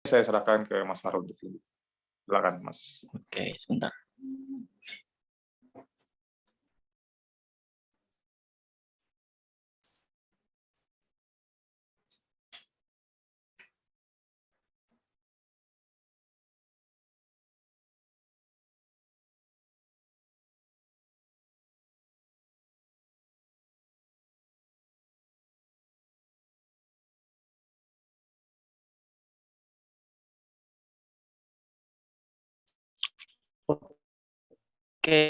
saya serahkan ke Mas Farul. Silakan, Mas. Oke, sebentar. Oke.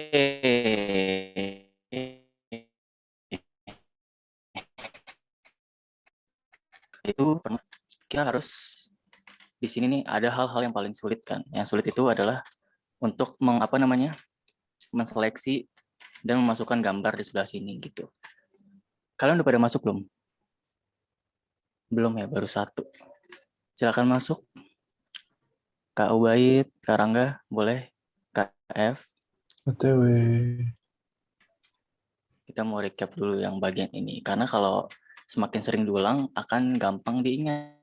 Itu kita harus di sini nih ada hal-hal yang paling sulit kan. Yang sulit itu adalah untuk menseleksi dan memasukkan gambar di sebelah sini gitu. Kalian udah pada masuk belum? Belum ya, baru satu. Silakan masuk. Kak Ubaid, Kak Rangga, boleh? Kak F. OTW. Kita mau recap dulu yang bagian ini. Karena kalau semakin sering diulang akan gampang diingat.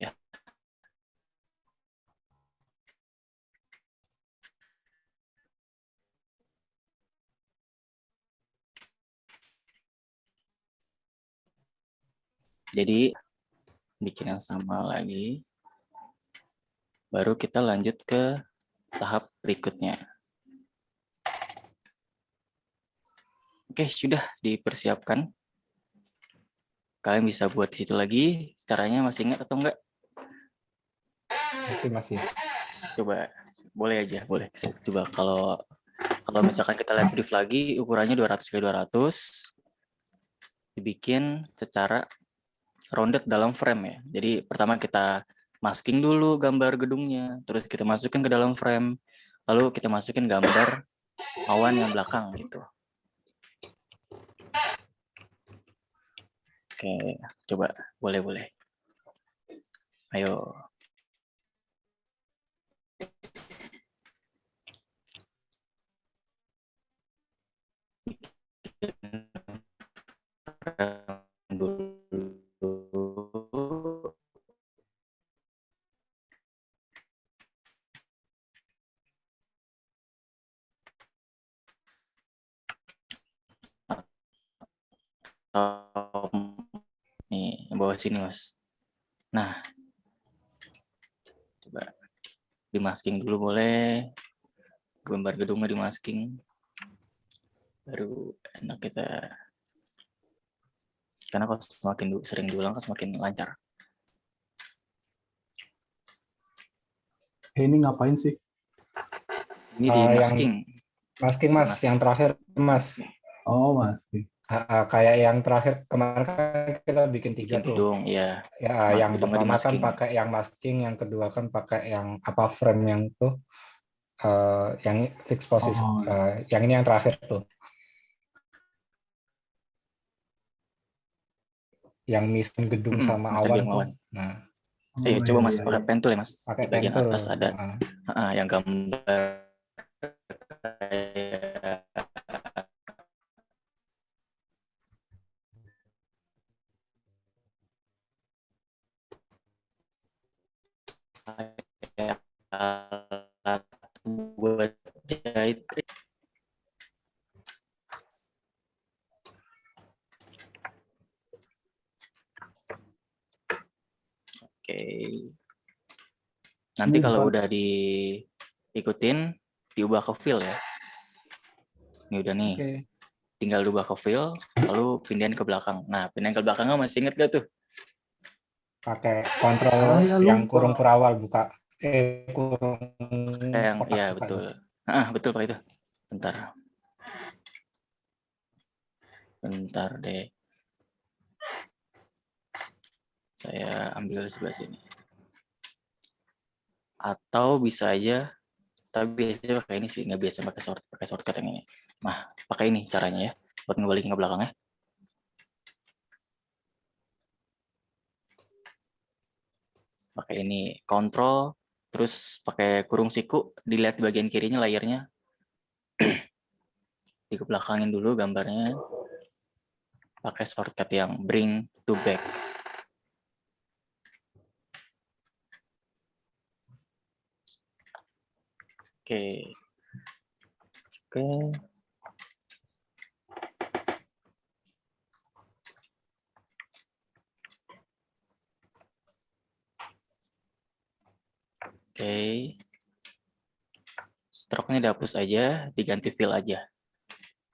Ya. Jadi bikin yang sama lagi. Baru kita lanjut ke tahap berikutnya. Oke, sudah dipersiapkan. Kalian bisa buat di situ lagi. Caranya masih ingat atau enggak? Masih. Coba, boleh aja, boleh. Coba kalau misalkan kita lihat brief lagi, ukurannya 200x200, dibikin secara rounded dalam frame ya. Jadi pertama kita masking dulu gambar gedungnya, terus kita masukin ke dalam frame, lalu kita masukin gambar awan yang belakang gitu. Oke, coba boleh. Ayo. Nih, bawah sini Mas. Nah, coba dimasking dulu boleh. Gambar gedungnya dimasking. Baru enak kita. Karena kalau semakin sering diulang kan semakin lancar. Ini ngapain sih? Ini di masking. Masking Mas, yang terakhir Mas. Oh, masking. Kayak yang terakhir kemarin kan kita bikin 3 Bikin tuh. gedung, ya. Ya, yang gedungnya pertama kan dimasking. pakai yang masking, yang kedua kan pakai yang apa frame yang tuh, yang fix posisi. Oh, yang ini yang terakhir tuh. Yang miskin gedung sama Mas awan yang tuh. awan. Nah, Ayo coba Mas pakai pentul ya Mas. pakai Di bagian pentul. atas ada yang gambar alat buat jahit. Oke. Nanti kalau udah diikutin, diubah ke fill ya. Ini udah nih. Oke. Tinggal diubah ke fill, lalu pindahin ke belakang. Nah, pindahin ke belakangnya masih inget gak tuh? Pakai kontrol yang kurung perawal buka. Kurung Yang, kotak ya buka. betul. Betul Pak itu. Bentar deh. Saya ambil di sebelah sini. Atau bisa aja, tapi biasanya pakai ini sih, nggak biasa pakai shortcut yang ini. Nah, pakai ini caranya ya, buat ngebalikin ke belakang ya. pakai ini kontrol, terus pakai kurung siku, dilihat di bagian kirinya layernya. Dikebelakangin dulu gambarnya. Pakai shortcut yang bring to back. Oke. Oke. Oke. Stroke-nya dihapus aja, diganti fill aja.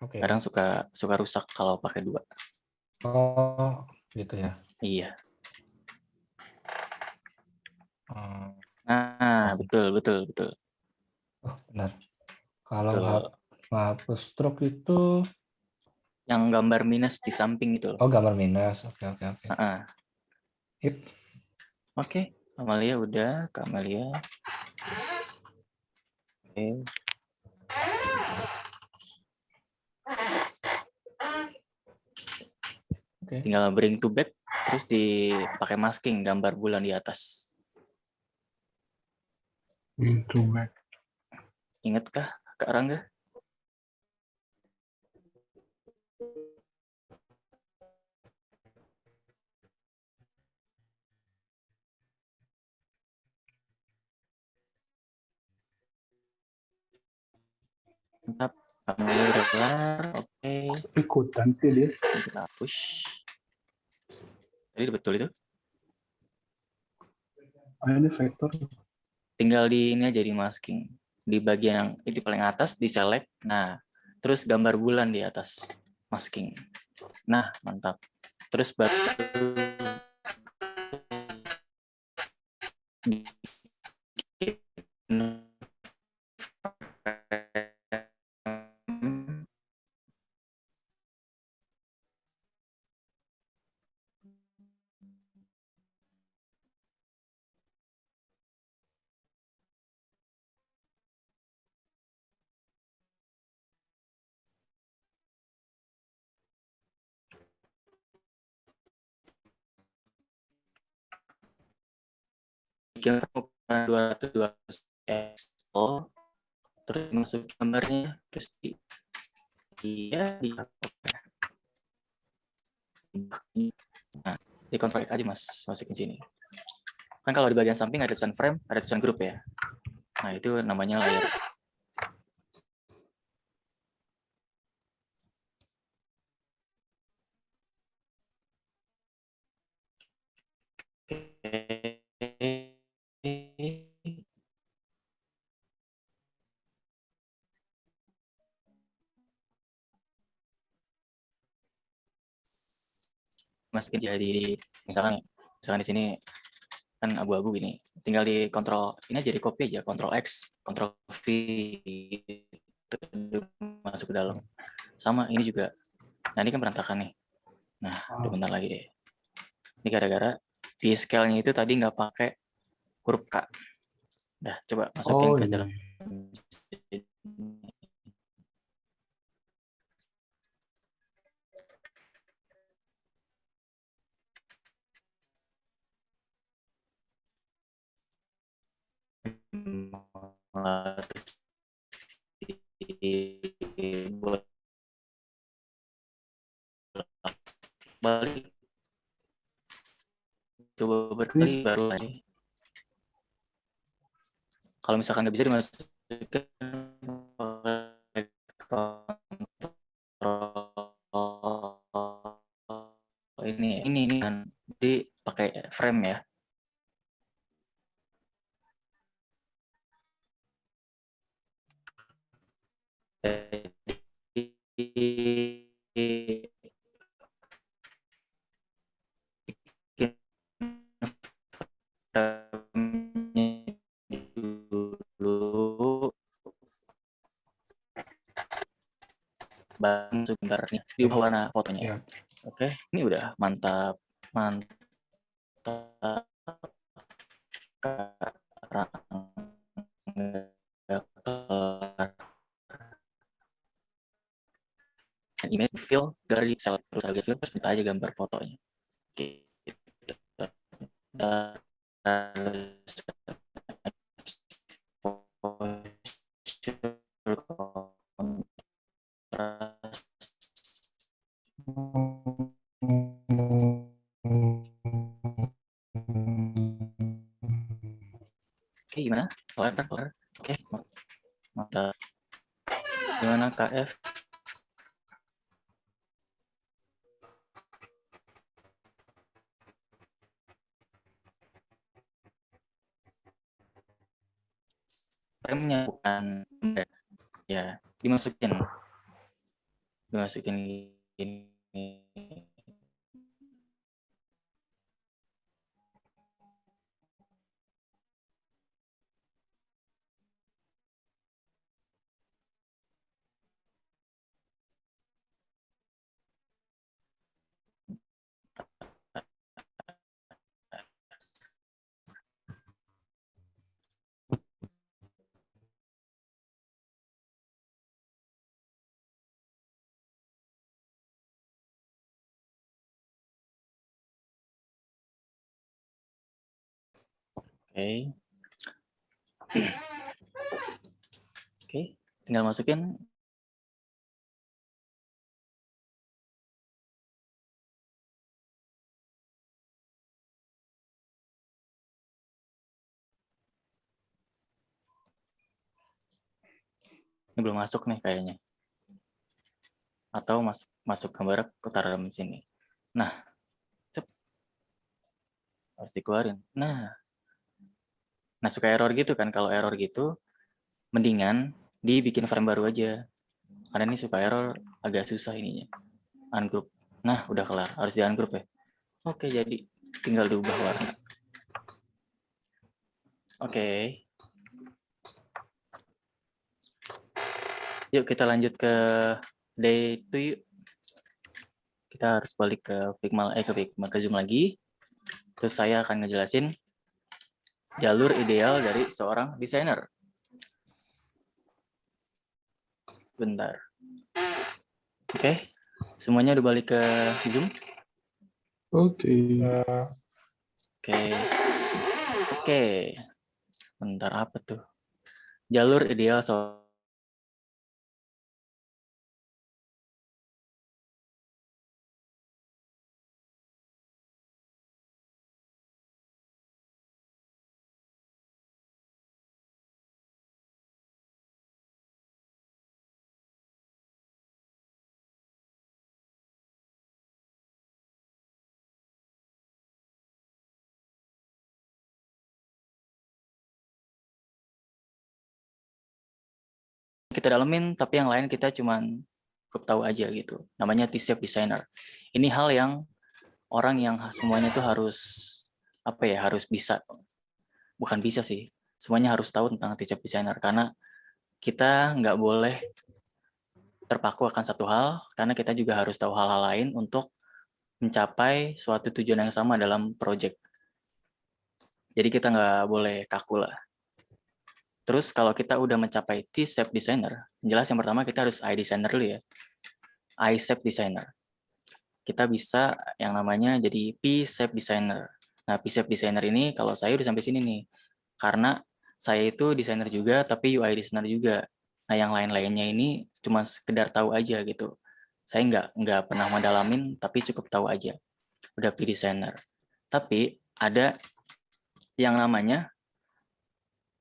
Oke. Kadang suka rusak kalau pakai 2. Oh, gitu ya. Iya. Hmm. Nah, betul. Oh, benar. Kalau Betul. hapus stroke itu Yang gambar minus di samping itu. oh gambar minus. Oke. Yep. Oke, Amalia udah, Kak Amalia. Oke. Tinggal bring to back, terus dipakai masking gambar bulan di atas. Bring to back. Ingatkah Kak Rangga? Mantap. Amalia udah kelar. Oke. Ikutan sih dia. Kita push. Tadi betul itu. Ini vektor. Tinggal di ini aja di masking. Di bagian yang itu paling atas di select. Nah, terus gambar bulan di atas masking. Nah, mantap. Terus baru bikin 200 expo, terus masuk gambarnya, terus nah, di control X aja mas, masukin sini. Kan kalau di bagian samping ada tulisan frame, ada tulisan grup ya. Nah itu namanya layer. Masukin jadi misalkan di sini kan abu-abu gini, tinggal di kontrol ini aja, di copy aja, kontrol X, kontrol V, masuk ke dalam. Sama ini juga. Nah ini kan berantakan nih. Nah udah bentar lagi deh. Ini gara-gara di scale-nya itu tadi nggak pakai huruf K. Dah coba masukin ke dalam. Balik, coba berkali baru lagi. Kalau misalkan nggak bisa dimasukin ini kan dipakai frame ya. Dulu baru gambarnya di warna fotonya. Oke, ini udah mantap. Image fill dari sel terus fill terus minta aja gambar fotonya. Oke. Oke, gimana? Kelar? Oke, mantap. Gimana KF? Frame-nya bukan ya, dimasukin gini. Oke. Oke, tinggal masukin. Ini belum masuk nih kayaknya. Atau masuk gambar ke dalam sini. Nah, harus dikeluarin. Nah, suka error gitu kan. Kalau error gitu, mendingan dibikin frame baru aja. Karena ini suka error agak susah ininya. Ungroup. Nah, udah kelar. Harus di ungroup ya. Oke, jadi tinggal diubah warna. Oke. Yuk kita lanjut ke day 2 yuk. Kita harus balik ke Figma, ke Zoom lagi. Terus saya akan ngejelasin jalur ideal dari seorang desainer. Bentar. Oke. Semuanya udah balik ke Zoom? Oke. Oke. Bentar, apa tuh? Jalur ideal kita dalemin, tapi yang lain kita cuman cukup tahu aja gitu. Namanya T-shape designer. Ini hal yang orang yang semuanya tuh harus harus bisa. Bukan bisa sih. Semuanya harus tahu tentang T-shape designer karena kita nggak boleh terpaku akan satu hal karena kita juga harus tahu hal-hal lain untuk mencapai suatu tujuan yang sama dalam project. Jadi kita nggak boleh kaku lah. Terus kalau kita udah mencapai T-shape designer, jelas yang pertama kita harus eye designer dulu ya. Eye shape designer. Kita bisa yang namanya jadi P-shape designer. Nah, P-shape designer ini kalau saya udah sampai sini nih. Karena saya itu desainer juga tapi UI designer juga. Nah, yang lain-lainnya ini cuma sekedar tahu aja gitu. Saya nggak pernah mendalamin tapi cukup tahu aja. Udah P designer. Tapi ada yang namanya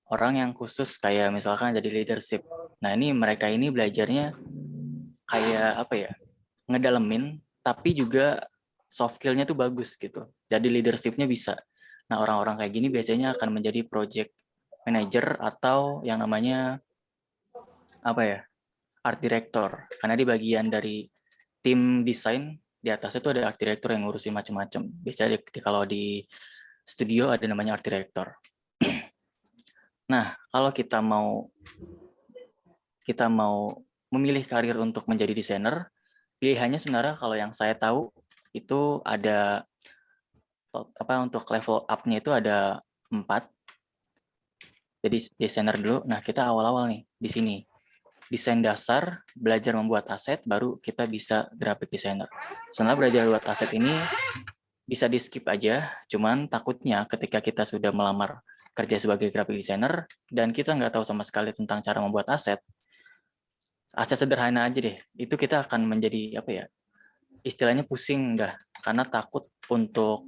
orang yang khusus kayak misalkan jadi leadership. Nah, ini mereka ini belajarnya kayak ngedalemin tapi juga soft skill-nya tuh bagus gitu. Jadi leadership-nya bisa. Nah, orang-orang kayak gini biasanya akan menjadi project manager atau yang namanya art director. Karena di bagian dari tim desain di atasnya tuh ada art director yang ngurusin macam-macam. Biasanya kalau di studio ada namanya art director. Nah, kalau kita mau memilih karir untuk menjadi desainer, pilihannya sebenarnya kalau yang saya tahu itu ada untuk level up-nya itu ada 4. Jadi desainer dulu. Nah, kita awal-awal nih di sini. Desain dasar, belajar membuat aset, baru kita bisa graphic designer. Setelah belajar membuat aset ini, bisa di skip aja, cuman takutnya ketika kita sudah melamar kerja sebagai graphic designer dan kita nggak tahu sama sekali tentang cara membuat aset sederhana aja deh, itu kita akan menjadi apa ya, istilahnya pusing dah, karena takut untuk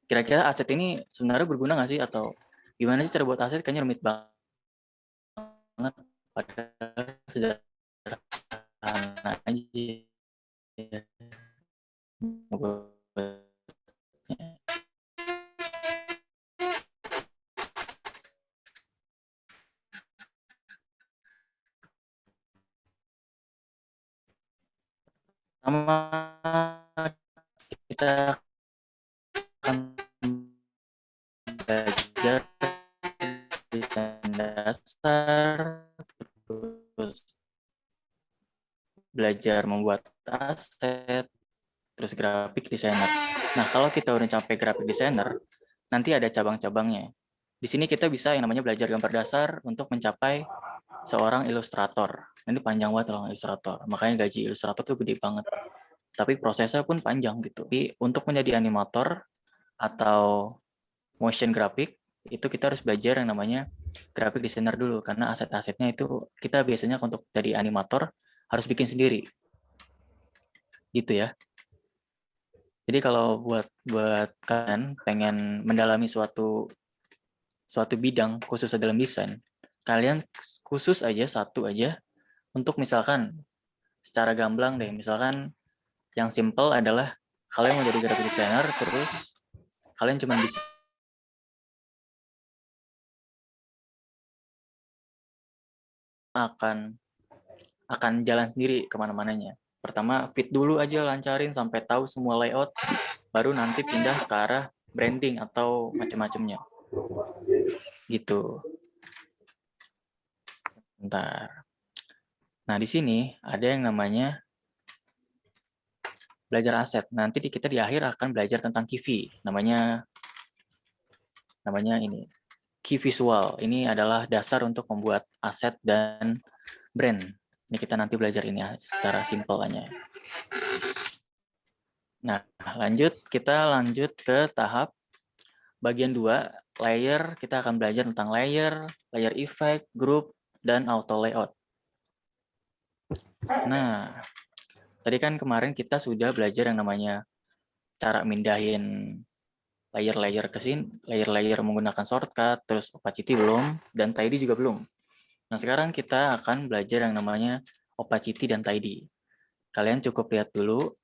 kira-kira aset ini sebenarnya berguna nggak sih, atau gimana sih cara buat aset, kayaknya rumit banget, padahal sederhana aja. Sama kita akan belajar desain dasar, terus belajar membuat aset, terus graphic designer. Nah, kalau kita udah sampai graphic designer, nanti ada cabang-cabangnya. Di sini kita bisa yang namanya belajar gambar dasar untuk mencapai seorang ilustrator. Ini panjang banget loh ilustrator. Makanya gaji ilustrator tuh gede banget. Tapi prosesnya pun panjang gitu. Tapi untuk menjadi animator atau motion graphic, itu kita harus belajar yang namanya graphic designer dulu. Karena aset-asetnya itu kita biasanya untuk jadi animator harus bikin sendiri. Gitu ya. Jadi kalau buat kalian pengen mendalami suatu bidang khusus dalam desain, kalian khusus aja satu aja untuk misalkan secara gamblang deh, misalkan yang simple adalah kalian mau jadi graphic designer, terus kalian cuma bisa akan jalan sendiri kemana-mananya. Pertama fit dulu aja, lancarin sampai tahu semua layout, baru nanti pindah ke arah branding atau macam-macamnya. Gitu. Bentar. Nah, di sini ada yang namanya belajar aset. Nanti kita di akhir akan belajar tentang key namanya ini key visual. Ini adalah dasar untuk membuat aset dan brand. Ini kita nanti belajar ini secara simpel aja. Nah, kita lanjut ke tahap bagian 2, layer. Kita akan belajar tentang layer effect, group, dan auto layout. Nah, tadi kan kemarin kita sudah belajar yang namanya cara mindahin layer-layer ke sini, layer-layer menggunakan shortcut, terus opacity belum, dan tidy juga belum. Nah, sekarang kita akan belajar yang namanya opacity dan tidy. Kalian cukup lihat dulu,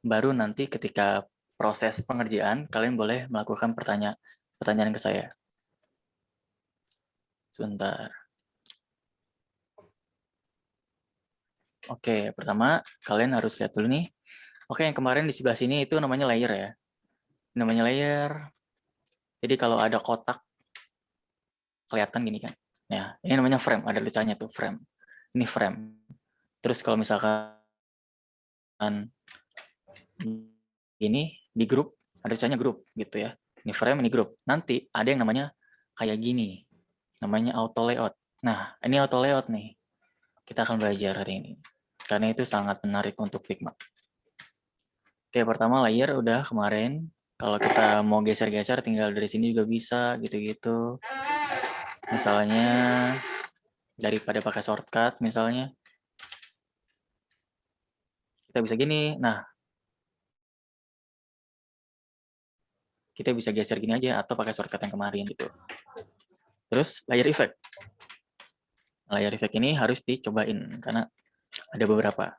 baru nanti ketika proses pengerjaan, kalian boleh melakukan pertanyaan ke saya. Sebentar. Oke, pertama kalian harus lihat dulu nih. Oke, yang kemarin di sebelah sini itu namanya layer ya. Namanya layer. Jadi kalau ada kotak, kelihatan gini kan. Ya, ini namanya frame, ada tulisannya tuh frame. Ini frame. Terus kalau misalkan ini di grup, ada tulisannya grup gitu ya. Ini frame, ini grup. Nanti ada yang namanya kayak gini. Namanya auto layout. Nah, ini auto layout nih. Kita akan belajar hari ini. Karena itu sangat menarik untuk Figma. Oke, pertama layer udah kemarin. Kalau kita mau geser-geser tinggal dari sini juga bisa gitu-gitu. Misalnya daripada pakai shortcut misalnya. Kita bisa gini. Nah, kita bisa geser gini aja atau pakai shortcut yang kemarin gitu. Terus layer effect. Layer effect ini harus dicobain karena ada beberapa.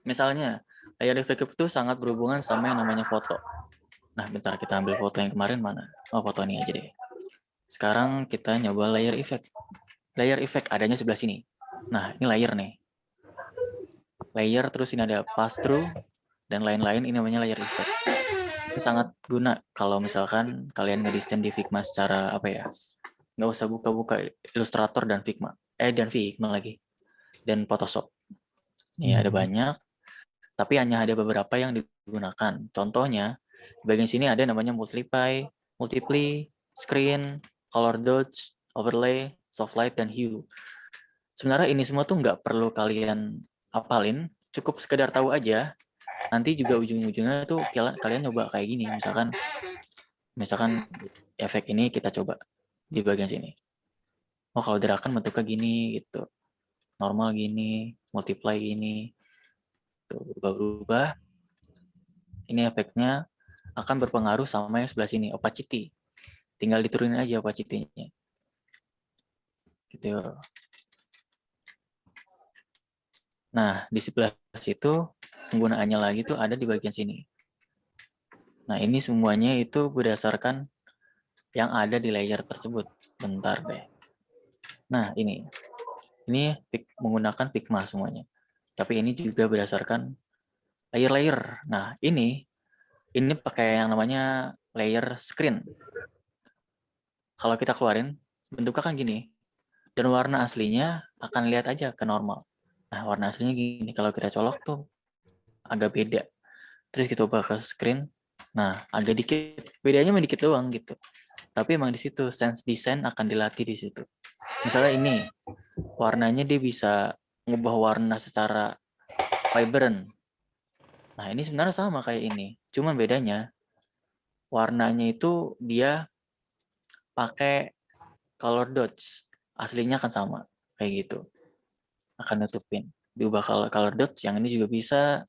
Misalnya, layer effect itu sangat berhubungan sama yang namanya foto. Nah, bentar kita ambil foto yang kemarin mana? Oh, foto ini aja deh. Sekarang kita nyoba layer effect. Layer effect adanya sebelah sini. Nah, ini layer nih. Layer, terus ini ada pass through, dan lain-lain, ini namanya layer effect. Ini sangat guna kalau misalkan kalian ngedesain di Figma secara apa ya, nggak usah buka-buka Illustrator dan Figma. Dan Figma lagi. Dan Photoshop. Ini ada banyak, tapi hanya ada beberapa yang digunakan. Contohnya, di bagian sini ada namanya multiply, screen, color dodge, overlay, soft light, dan hue. Sebenarnya ini semua tuh nggak perlu kalian hafalin, cukup sekedar tahu aja. nanti juga ujung-ujungnya tuh kalian coba kayak gini, misalkan efek ini kita coba di bagian sini. Oh, kalau gerakan bentuknya gini gitu, normal gini, multiply gini, tuh berubah-ubah. Ini efeknya akan berpengaruh sama yang sebelah sini, opacity. Tinggal diturunin aja opacity-nya. Gitu. Nah, di sebelah situ penggunaannya lagi tuh ada di bagian sini. Nah, ini semuanya itu berdasarkan yang ada di layer tersebut. Bentar deh. Nah, ini menggunakan Figma semuanya. Tapi ini juga berdasarkan layer-layer. Nah, ini pakai yang namanya layer screen. Kalau kita keluarin, bentuknya kan gini. Dan warna aslinya akan lihat aja ke normal. Nah, warna aslinya gini. Kalau kita colok tuh agak beda. Terus kita ubah ke screen. Nah, agak dikit. Bedanya mah dikit doang gitu. Tapi emang di situ sense design akan dilatih di situ. Misalnya ini, warnanya dia bisa ngubah warna secara vibrant. Nah, ini sebenarnya sama kayak ini. Cuman bedanya warnanya itu dia pakai color dots. Aslinya akan sama kayak gitu. Akan nutupin. Diubah color dots, yang ini juga bisa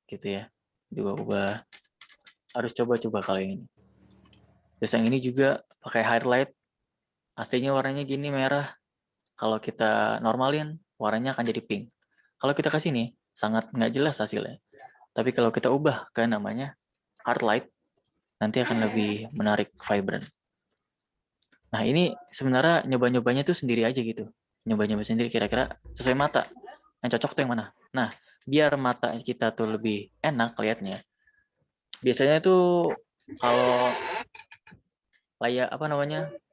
gitu ya. Diubah-ubah. Harus coba-coba kali ini. Terus yang ini juga pakai highlight. Aslinya warnanya gini merah. Kalau kita normalin, warnanya akan jadi pink. Kalau kita kasih nih, sangat nggak jelas hasilnya. Tapi kalau kita ubah ke namanya hard light, nanti akan lebih menarik, vibrant. Nah, ini sebenarnya nyoba-nyobanya tuh sendiri aja gitu. Nyoba-nyoba sendiri kira-kira sesuai mata. Yang cocok tuh yang mana? Nah, biar mata kita tuh lebih enak lihatnya. Biasanya tuh kalau layar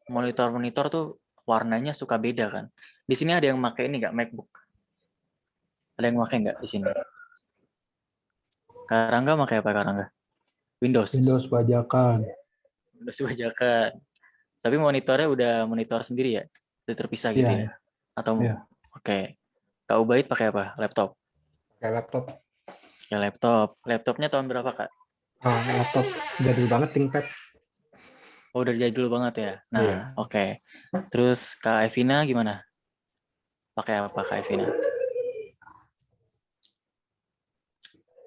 monitor tuh warnanya suka beda kan. Di sini ada yang pakai ini nggak, MacBook? Ada yang pakai nggak di sini? Karangga pakai apa Karangga? Windows. Windows bajakan. Windows bajakan. Tapi monitornya udah monitor sendiri ya? Udah terpisah gitu ya? Iya, Atau iya. Oke. Kak Ubaid pakai apa? Laptop. Kayak laptop. Ya laptop. Laptopnya tahun berapa Kak? Laptop jadul banget, ThinkPad. Oh, udah jadul banget ya. Nah, Iya. oke. Terus Kak Evina gimana? Pakai apa Kak Evina?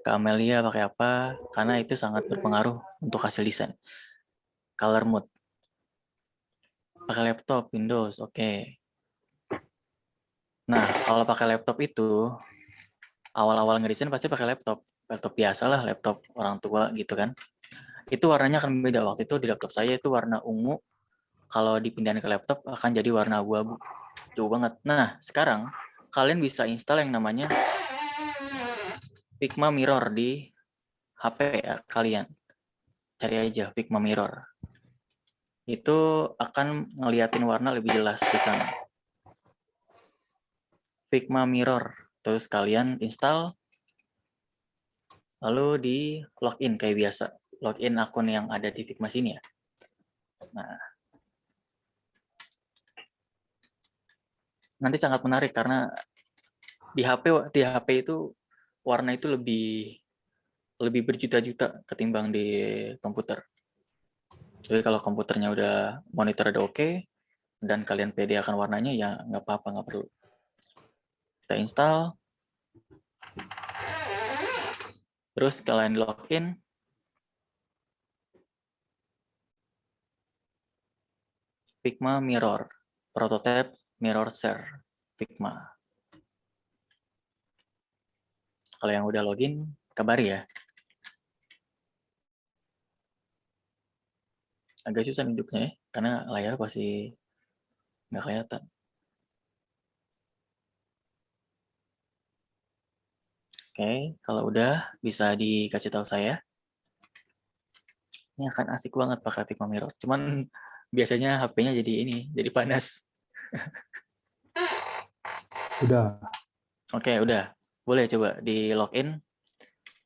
Kak Amelia pakai apa? Karena itu sangat berpengaruh untuk hasil desain. Color mood. Pakai laptop, Windows, oke. Nah, kalau pakai laptop itu, awal-awal ngedesain pasti pakai laptop. Laptop biasa lah, laptop orang tua gitu kan. Itu warnanya akan beda. Waktu itu di laptop saya itu warna ungu. Kalau dipindahin ke laptop akan jadi warna abu-abu. Jauh banget. Nah, sekarang kalian bisa install yang namanya Figma Mirror di HP ya, kalian. Cari aja Figma Mirror. Itu akan ngeliatin warna lebih jelas di sana. Figma Mirror. Terus kalian install, lalu di login kayak biasa. Login akun yang ada di Figma sini ya. Nah, nanti sangat menarik karena di HP itu warna itu lebih berjuta-juta ketimbang di komputer. Jadi kalau komputernya udah monitor udah oke dan kalian pede akan warnanya ya nggak apa-apa, nggak perlu. Kita install. Terus kalian login. Figma Mirror. Prototype Mirror Share. Figma. Kalau yang udah login, kabari ya. Agak susah nunjuknya ya, karena layar pasti nggak kelihatan. Oke, kalau udah bisa dikasih tahu saya. Ini akan asik banget pakai Figma Mirror. Cuman biasanya HP-nya jadi panas. Udah. Oke, udah. Boleh coba di login.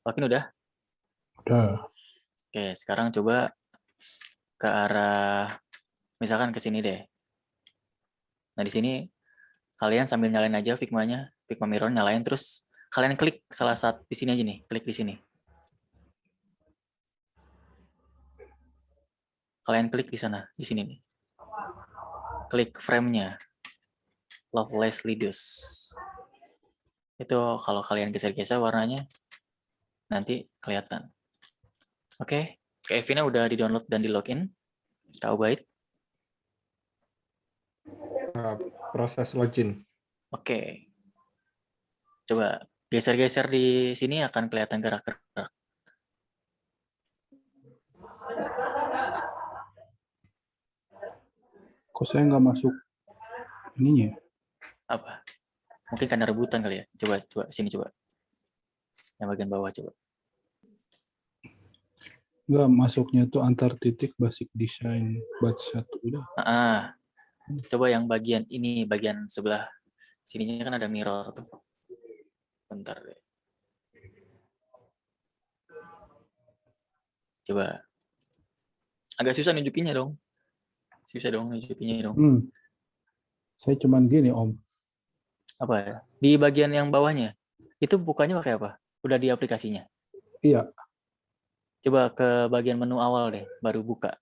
Login udah? Udah. Oke, sekarang coba ke arah, misalkan ke sini deh. Nah, di sini kalian sambil nyalain aja Figma-nya, Figma Mirror nyalain, terus kalian klik salah satu di sini aja nih, klik di sini. Kalian klik di sana, di sini nih. Klik frame-nya. Lovelessly Dus. Itu kalau kalian geser-geser warnanya nanti kelihatan. Oke, Kak Evina udah di-download dan di-login. Kak Ubaid. Proses login. Oke. Coba geser-geser di sini akan kelihatan gerak-gerak. Kok saya nggak masuk ininya? Apa? Mungkin karena rebutan kali ya. Coba sini coba. Yang bagian bawah coba. Nggak, masuknya tuh antar titik basic design batch 1 udah. Coba yang bagian ini, bagian sebelah sininya kan ada mirror tuh. Bentar deh. Coba. Agak susah nunjukinnya dong. Susah dong nunjukinnya dong. Saya cuman gini, Om. Apa ya? Di bagian yang bawahnya. Itu bukanya pakai apa? Udah di aplikasinya? Iya. Coba ke bagian menu awal deh, baru buka.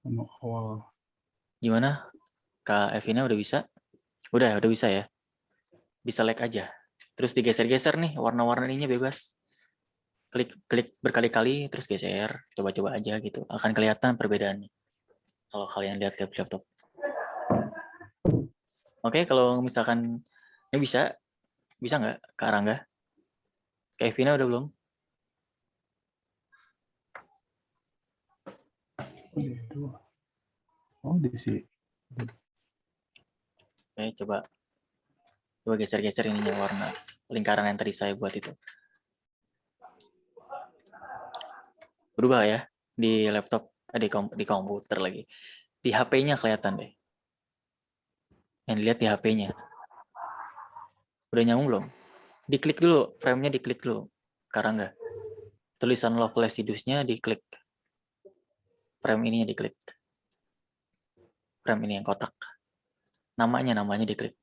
Menu awal. Gimana? Kak Evina udah bisa? Udah bisa ya. Di-select aja. Terus digeser-geser nih, warna-warna ininya bebas. Klik berkali-kali, terus geser. Coba-coba aja gitu. Akan kelihatan perbedaannya. Kalau kalian lihat laptop. Oke, kalau misalkan ini bisa nggak Kak Rangga? Kak Evina udah belum? Oh, di sini. Oke, coba geser-geser ininya warna lingkaran yang tadi saya buat itu. Berubah ya di laptop, di komputer lagi. Di HP-nya kelihatan deh. Yang dilihat di HP-nya. Udah nyambung belum? Diklik dulu, frame-nya diklik dulu. Sekarang enggak. Tulisan Loveless Sidus-nya diklik. Frame ininya diklik. Frame ini yang kotak. Namanya diklik.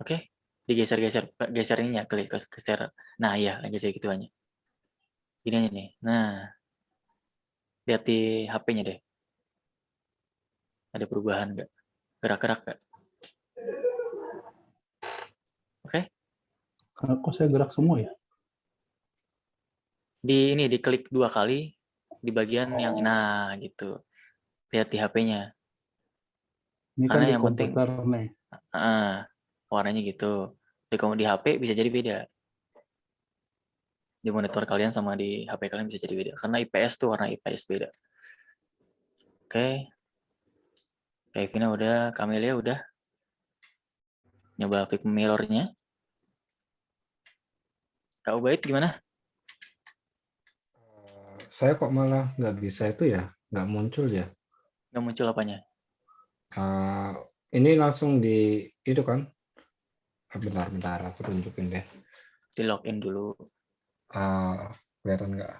Oke, digeser-geser. Geser ininya, klik geser. Nah, iya, geser gitu aja. Gini aja nih. Nah, lihat di HP-nya deh. Ada perubahan nggak? Gerak-gerak nggak? Oke. Kok saya gerak semua ya? Diklik 2 kali di bagian yang nah gitu. Lihat di HP-nya. Ini kan Karena di yang penting komputer nih. warnanya gitu. Di HP bisa jadi beda. Di monitor kalian sama di HP kalian bisa jadi beda. Karena IPS tuh warna IPS beda. Oke. Kevina udah, Camelia udah. Nyoba flip mirror-nya. Kak Ubaid gimana? Saya kok malah nggak bisa itu ya, nggak muncul ya. Nggak muncul apanya? Ini langsung di itu kan? Bentar, aku tunjukin deh. Di login dulu. Kelihatan nggak?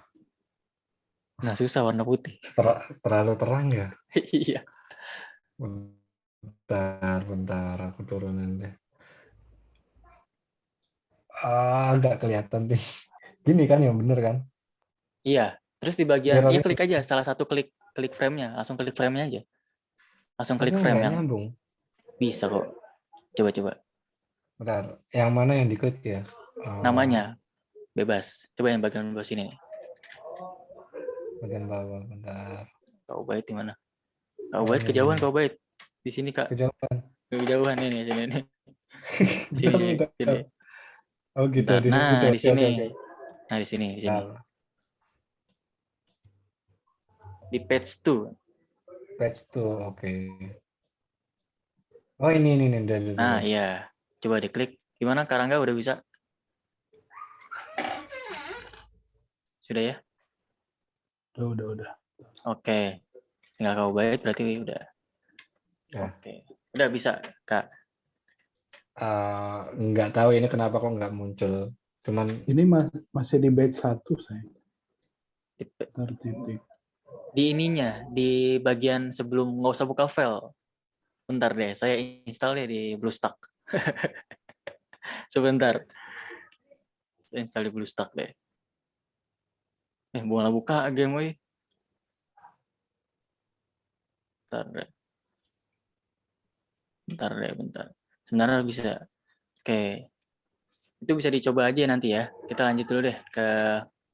Nah, susah warna putih. Terlalu terang ya? Iya. Bentar, aku turunin deh. Nggak kelihatan nih. Gini kan yang bener kan? Iya. Terus di bagian, Mirror iya klik aja. Salah satu klik frame-nya. Langsung klik frame-nya aja. Langsung klik frame nggak yang nyambung. bisa kok. Coba. Bentar, yang mana yang diklik ya? Namanya bebas. Coba yang bagian bawah sini nih. Bagian bawah, bentar. Kak Ubaid di mana? Kak Ubaid kejauhan, Kak Ubaid. Di sini, Kak. Kejauhan. Kejauhan ini, sini. Bentar. Sini. Oh gitu, Bentar. di situ. Nah, di sini. Oke. Nah, di sini. Bentar. Di page 2. Page 2, oke. Oh ini. Nah, iya. Coba diklik. Gimana, Kak Rangga udah bisa? Sudah ya? Udah. Oke. Tinggal Kak Ubaid berarti udah. Ya. Oke. Udah bisa, Kak. Nggak tahu ini kenapa kok nggak muncul. Cuman Ini masih di batch 1 saya. Di ininya, di bagian sebelum nggak usah buka file. Bentar deh, saya install deh di BlueStack. Sebentar, saya install di BlueStack deh. Bukan buka game, woi. Bentar deh. Bentar. Sebenarnya bisa. Oke, itu bisa dicoba aja nanti ya. Kita lanjut dulu deh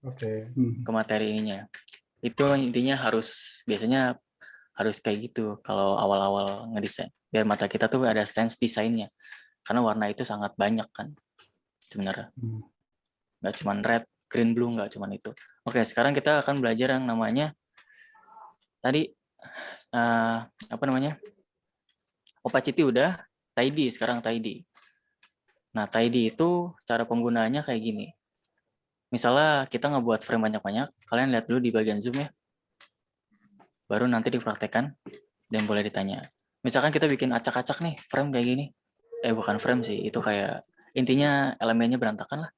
Oke. ke materi ininya. Itu intinya biasanya harus kayak gitu kalau awal-awal ngedesain. Biar mata kita tuh ada sense desainnya. Karena warna itu sangat banyak kan sebenarnya. Nggak cuma red, green, blue, nggak cuma itu. Oke, sekarang kita akan belajar yang namanya tadi apa namanya? Opacity udah, tidy sekarang tidy. Nah, tidy itu cara penggunaannya kayak gini. Misalnya kita ngebuat frame banyak-banyak, kalian lihat dulu di bagian zoom ya. Baru nanti dipraktekkan dan boleh ditanya. Misalkan kita bikin acak-acak nih, frame kayak gini. Bukan frame sih, itu kayak intinya elemennya berantakan lah.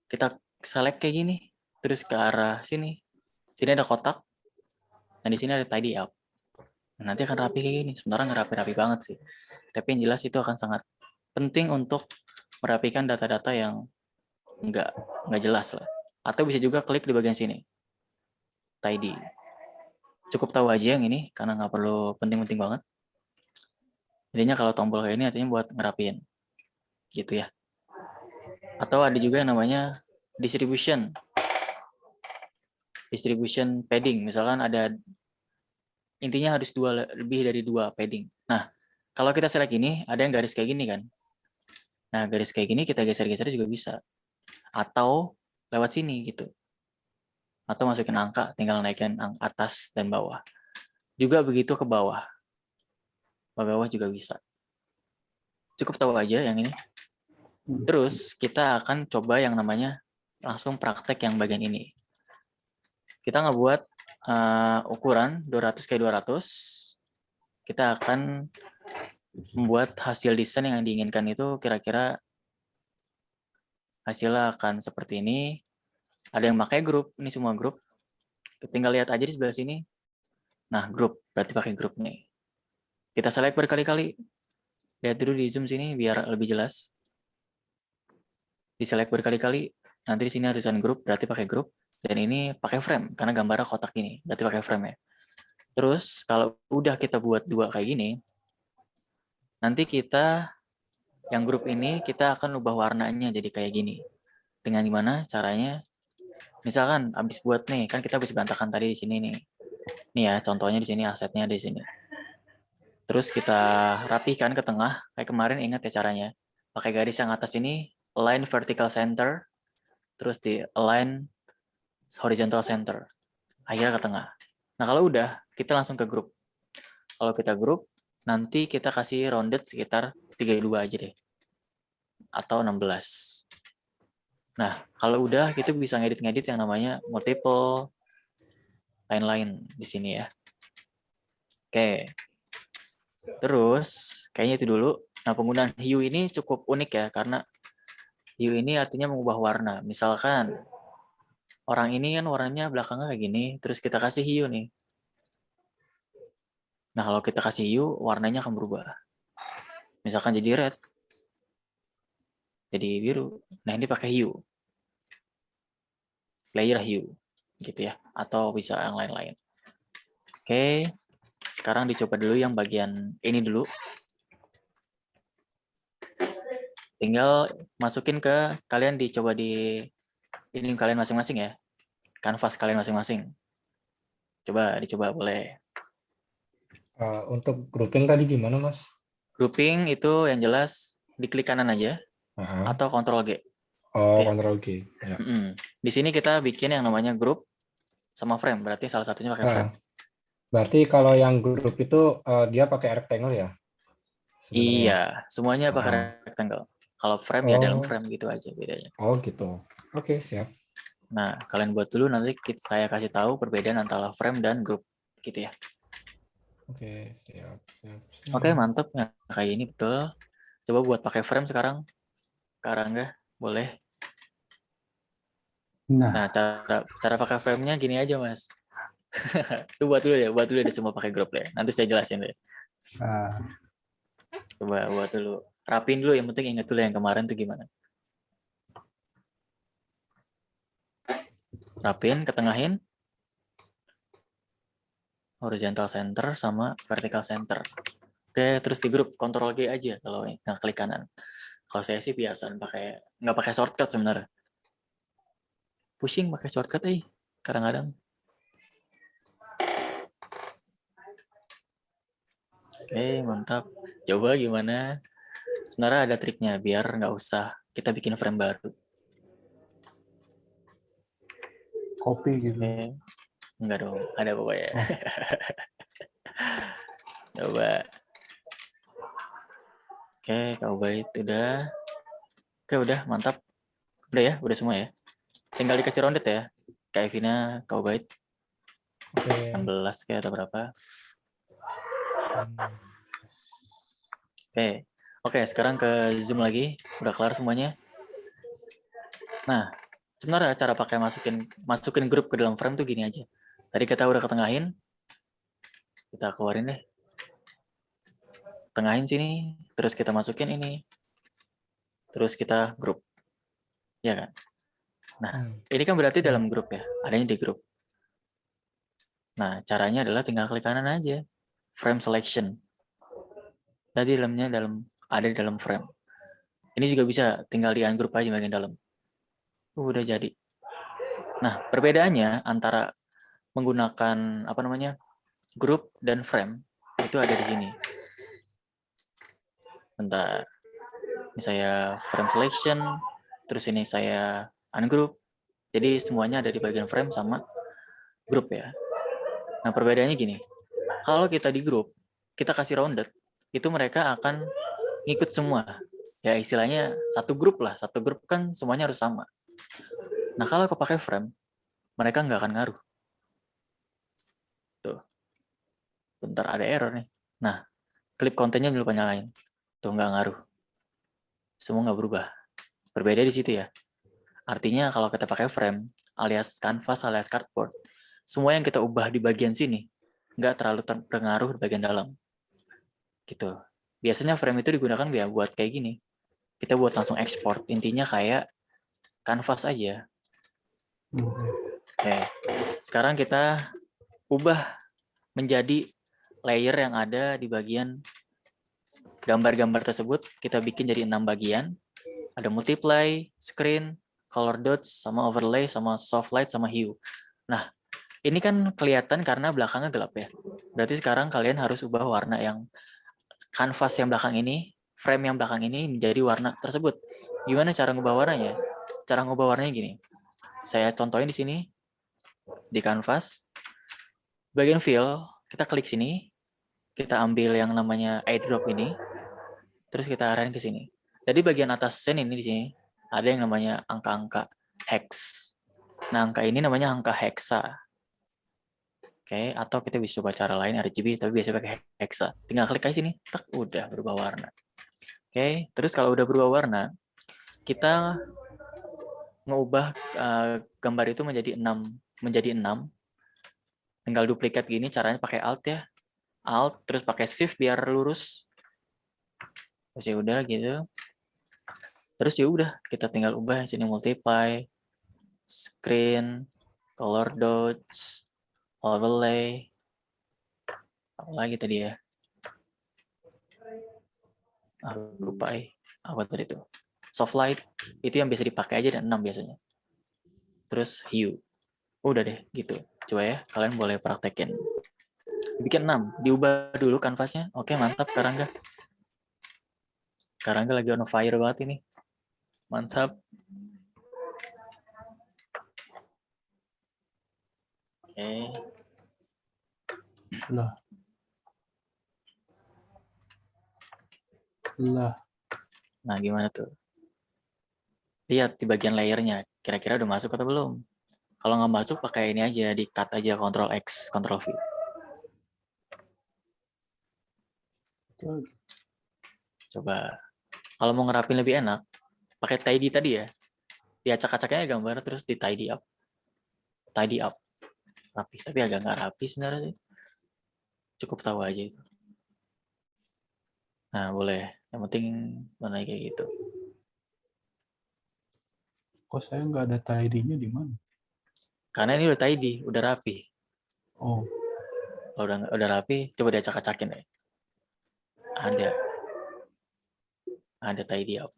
Kita select kayak gini, terus ke arah sini. Sini ada kotak, dan di sini ada tidy up. Nah, nanti akan rapi kayak gini. Sebenarnya nggak rapi-rapi banget sih. Tapi yang jelas itu akan sangat penting untuk merapikan data-data yang nggak jelas lah. Atau bisa juga klik di bagian sini, tidy. Cukup tahu aja yang ini, karena nggak perlu penting-penting banget. Jadinya kalau tombol kayak ini artinya buat ngerapiin. Gitu ya. Atau ada juga yang namanya distribution padding. Misalkan ada intinya harus lebih dari 2 padding. Nah, kalau kita select ini, ada yang garis kayak gini kan. Nah, garis kayak gini kita geser-geser juga bisa. Atau lewat sini gitu. Atau masukin angka, tinggal naikin atas dan bawah. Juga begitu ke bawah. Ke bawah juga bisa. Cukup tahu aja yang ini. Terus kita akan coba yang namanya langsung praktek yang bagian ini. Kita ngebuat ukuran 200x200. Kita akan membuat hasil desain yang diinginkan itu kira-kira hasilnya akan seperti ini. Ada yang pakai grup, ini semua grup. Tinggal lihat aja di sebelah sini. Nah, grup, berarti pakai grup nih. Kita select berkali-kali. Lihat dulu di zoom sini biar lebih jelas. Di select berkali-kali. Nanti di sini ada tulisan grup, berarti pakai grup. Dan ini pakai frame, karena gambarnya kotak ini. Berarti pakai frame ya. Terus, kalau udah kita buat 2 kayak gini, nanti kita, yang grup ini, kita akan ubah warnanya jadi kayak gini. Dengan gimana caranya? Misalkan habis buat nih, kan kita habis berantakan tadi di sini nih. Nih ya, contohnya di sini, asetnya di sini. Terus kita rapihkan ke tengah, kayak kemarin ingat ya caranya. Pakai garis yang atas ini, align vertical center, terus di align horizontal center. Akhirnya ke tengah. Nah kalau udah, kita langsung ke grup. Kalau kita grup, nanti kita kasih rounded sekitar 32 aja deh. Atau 16. Nah, kalau udah, kita bisa ngedit-ngedit yang namanya multiple line-line di sini ya. Oke. Terus, kayaknya itu dulu. Nah, penggunaan hue ini cukup unik ya, karena hue ini artinya mengubah warna. Misalkan, orang ini kan warnanya belakangnya kayak gini, terus kita kasih hue nih. Nah, kalau kita kasih hue, warnanya akan berubah. Misalkan jadi red, jadi biru. Nah, ini pakai hue. Layer hue, gitu ya. Atau bisa yang lain-lain. Oke, sekarang dicoba dulu yang bagian ini dulu. Tinggal masukin ke kalian dicoba di ini kalian masing-masing ya. Kanvas kalian masing-masing. Dicoba boleh. Untuk grouping tadi gimana, Mas? Grouping itu yang jelas diklik kanan aja atau Ctrl G. Oh, ya. Ctrl G. Ya. Di sini kita bikin yang namanya group sama frame. Berarti salah satunya pakai frame. Berarti kalau yang grup itu dia pakai rectangle ya? Sebenarnya. Iya, semuanya pakai rectangle. Kalau frame ya dalam frame gitu aja bedanya. Oh gitu. Oke, siap. Nah, kalian buat dulu nanti saya kasih tahu perbedaan antara frame dan group gitu ya. Oke, siap. Oke, mantap. Nah, kayak ini betul. Coba buat pakai frame sekarang. Karangga, boleh. Nah, cara pakai frame-nya gini aja, Mas. Itu buat dulu deh semua pakai grup deh. Nanti saya jelasin deh. Coba buat dulu. Rapin dulu, yang penting ingat dulu yang kemarin tuh gimana. Rapin, ketengahin. Horizontal center sama vertical center. Oke, terus di grup Ctrl G aja kalau nggak klik kanan. Kalau saya sih biasa nggak pakai shortcut sebenarnya. Pushing pakai shortcut kadang-kadang. Oke, mantap. Coba gimana? Sebenarnya ada triknya biar nggak usah kita bikin frame baru. Copy gitu. Oke, enggak dong, ada pokoknya. Oh. Coba. Oke, Kak Ubaid udah. Oke, udah mantap. Udah ya, udah semua ya. Tinggal dikasih rondet ya. Kak Evina, Kak Ubaid. Oke. 16 kayak atau berapa? Hmm. Oke, sekarang ke Zoom lagi. Udah kelar semuanya. Nah, sebenarnya cara pakai masukin grup ke dalam frame tuh gini aja. Tadi kita udah ketengahin. Kita keluarin deh. Tengahin sini, terus kita masukin ini. Terus kita grup. Ya kan? Nah, ini kan berarti dalam grup ya. Adanya di grup. Nah, caranya adalah tinggal klik kanan aja. Frame selection. Tadi ada di dalam frame. Ini juga bisa tinggal di ungroup aja bagian dalam. Udah jadi. Nah, perbedaannya antara menggunakan group dan frame itu ada di sini. Bentar. Ini saya frame selection, terus ini saya ungroup. Jadi semuanya ada di bagian frame sama group ya. Nah, perbedaannya gini. Kalau kita di grup, kita kasih rounded, itu mereka akan ngikut semua. Ya istilahnya satu grup lah. Satu grup kan semuanya harus sama. Nah, kalau aku pakai frame, mereka nggak akan ngaruh. Tuh. Bentar, ada error nih. Nah, klip kontennya lupa nyalain. Tuh, nggak ngaruh. Semua nggak berubah. Berbeda di situ ya. Artinya kalau kita pakai frame, alias canvas, alias cardboard, semua yang kita ubah di bagian sini, nggak terlalu terpengaruh di bagian dalam. Gitu. Biasanya frame itu digunakan ya buat kayak gini. Kita buat langsung export. Intinya kayak canvas aja. Oke. Sekarang kita ubah menjadi layer yang ada di bagian gambar-gambar tersebut. Kita bikin jadi 6 bagian. Ada multiply, screen, color dots, sama overlay, sama soft light, sama hue. Nah, ini kan kelihatan karena belakangnya gelap ya. Berarti sekarang kalian harus ubah warna yang canvas yang belakang ini, frame yang belakang ini menjadi warna tersebut. Gimana cara ngubah warnanya? Cara ngubah warnanya gini. Saya contohin di sini di canvas. Bagian fill, kita klik sini. Kita ambil yang namanya airdrop ini. Terus kita arahin ke sini. Jadi bagian atas scene ini di sini ada yang namanya angka-angka hex. Nah, angka ini namanya angka hexa. Oke, atau kita bisa coba cara lain RGB, tapi biasanya pakai hexa. Tinggal klik aja sini, tak udah berubah warna. Oke, terus kalau udah berubah warna, kita mengubah gambar itu menjadi 6. Tinggal duplikat gini, caranya pakai Alt ya. Alt, terus pakai Shift biar lurus. Terus ya udah gitu. Terus ya udah, kita tinggal ubah sini multiply, screen, color dots, overlay, apa lagi tadi ya? Lupa apa tadi itu? Soft light, itu yang biasa dipakai aja dan 6 biasanya. Terus hue. Udah deh, gitu. Coba ya, kalian boleh praktekin. Bikin 6, diubah dulu kanvasnya. Oke, mantap Karangga. Karangga lagi on fire banget ini. Mantap. Oke. Lah. Nah, gimana tuh? Lihat di bagian layernya, kira-kira udah masuk atau belum? Kalau nggak masuk, pakai ini aja, di cut aja, Ctrl X, Ctrl V. Coba. Kalau mau ngerapin lebih enak, pakai tidy tadi ya. Diacak-acaknya gambar, terus di tidy up. Tidy up. Rapi, tapi agak nggak rapi sebenarnya sih. Cukup tahu aja itu. Nah, boleh. Yang penting mana kayak gitu. Kok saya nggak ada tidy-nya di mana? Karena ini udah tidy, udah rapi. Oh, Kalau udah rapi, coba diacak-acakin ya. Ada tidy up.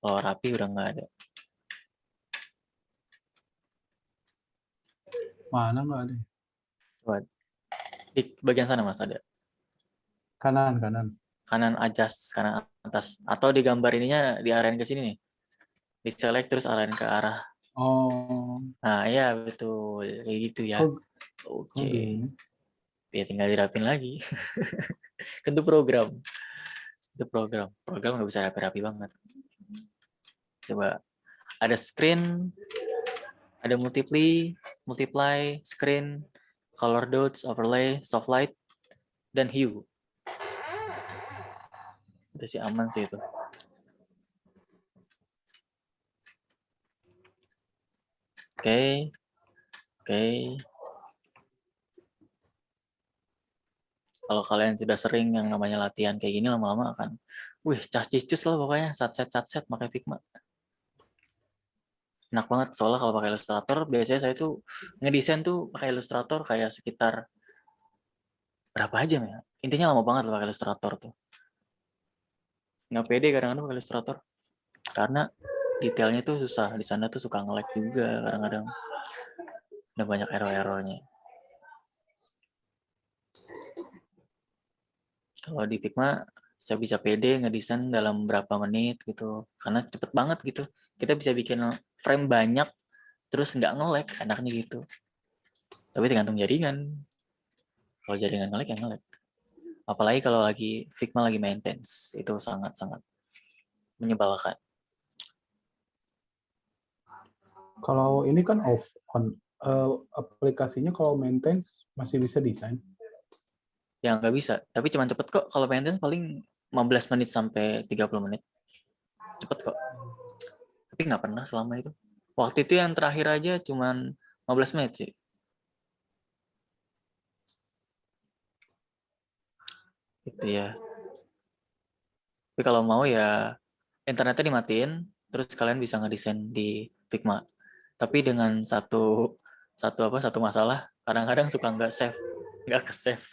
Kalau rapi udah nggak ada. mana nggak ada? Coba di bagian sana Mas ada. Kanan, kanan. Kanan kanan atas. Atau di gambar ininya diarahin ke sini nih. Di select terus arahin ke arah. Oh, Nah, iya betul. Kayak gitu ya. kok Oke. gini? Ya tinggal dirapin lagi. Kan itu program. Itu program. Program nggak bisa rapi-rapi banget. Coba ada screen, ada multiply, screen, color dots, overlay, soft light, dan hue. Udah sih aman sih itu. Oke. Kalau kalian sudah sering yang namanya latihan kayak gini lama-lama akan, cas-cicus lah pokoknya, satset pakai Figma. Enak banget soalnya kalau pakai Illustrator biasanya saya tuh ngedesain tuh pakai Illustrator kayak sekitar berapa jam ya? Intinya lama banget lah pakai Illustrator tuh. Nggak pede kadang-kadang pakai Illustrator karena detailnya tuh susah. Di sana tuh suka nge-lag juga kadang-kadang. Ada banyak error-errornya. Kalau di Figma saya bisa pede ngedesain dalam berapa menit gitu. Karena cepet banget gitu. Kita bisa bikin frame banyak terus nggak nge-lag, enaknya gitu. Tapi tergantung jaringan. Kalau jaringan nge-lag ya nge-lag. Apalagi kalau lagi Figma lagi maintenance, itu sangat-sangat menyebalkan. Kalau ini kan off, on. Aplikasinya kalau maintenance masih bisa desain. Ya nggak bisa, tapi cuma cepet kok. Kalau maintenance paling 15 menit sampai 30 menit. Cepet kok. Tapi nggak pernah selama itu. Waktu itu yang terakhir aja cuma 15 menit sih. Gitu ya. Tapi kalau mau ya internetnya dimatiin, terus kalian bisa ngedesain di Figma. Tapi dengan satu masalah, kadang-kadang suka nggak ke save,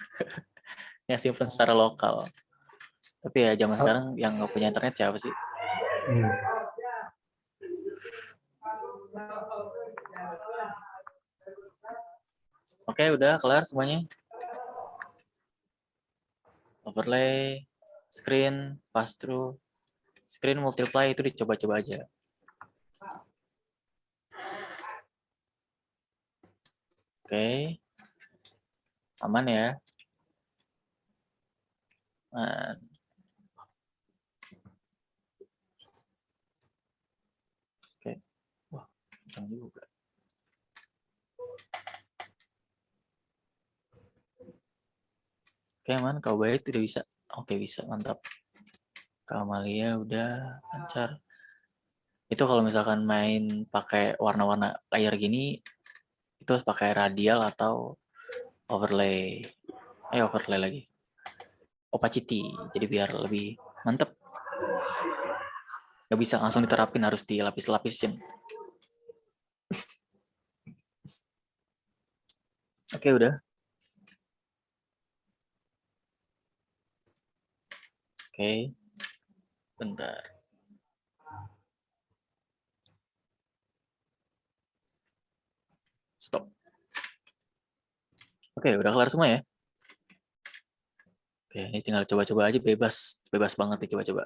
yang simpen secara lokal. Tapi ya zaman sekarang yang nggak punya internet siapa sih? Oke, udah kelar semuanya. Overlay, screen, pass through, screen multiply itu dicoba-coba aja. Oke, aman ya. Nah, oke, wah, kencang juga. Oke, aman. Kau baik tidak bisa. Oke, bisa, mantap. Kamalia udah lancar. Itu kalau misalkan main pakai warna-warna layer gini, itu harus pakai radial atau overlay. Overlay lagi. Opacity, jadi biar lebih mantep. Gak bisa langsung diterapin, harus dilapis-lapisin. Oke, udah. Oke, bentar. Stop. Oke, udah kelar semua ya. Oke, ini tinggal coba-coba aja, bebas banget nih coba-coba.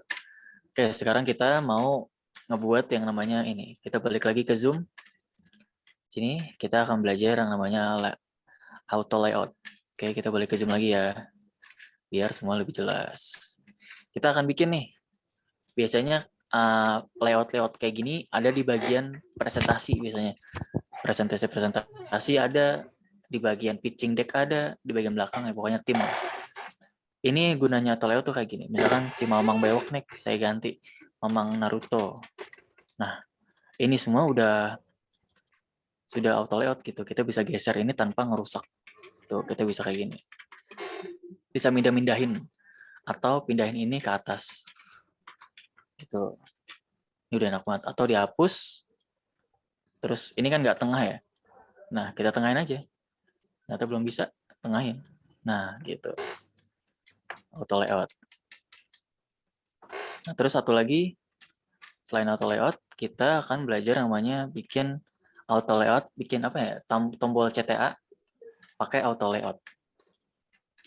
Oke, sekarang kita mau ngebuat yang namanya ini. Kita balik lagi ke Zoom. Sini kita akan belajar yang namanya auto layout. Oke, kita balik ke Zoom lagi ya, biar semua lebih jelas. Kita akan bikin nih. Biasanya layout-layout kayak gini ada di bagian presentasi biasanya. Presentasi ada, di bagian pitching deck ada, di bagian belakang ya pokoknya tim. Ini gunanya auto layout tuh kayak gini. Misalkan si Mamang Bewok nih, saya ganti Mamang Naruto. Nah, ini semua sudah auto layout gitu. Kita bisa geser ini tanpa ngerusak. Tuh, kita bisa kayak gini. Bisa mindah-mindahin. atau pindahin ini ke atas. Gitu. Ini udah enak banget. Atau dihapus. Terus ini kan nggak tengah ya. Nah, kita tengahin aja. Ternyata belum bisa, tengahin. Nah, gitu. Auto layout. Nah, terus satu lagi, selain auto layout, kita akan belajar namanya bikin auto layout, bikin apa ya, tombol CTA pakai auto layout.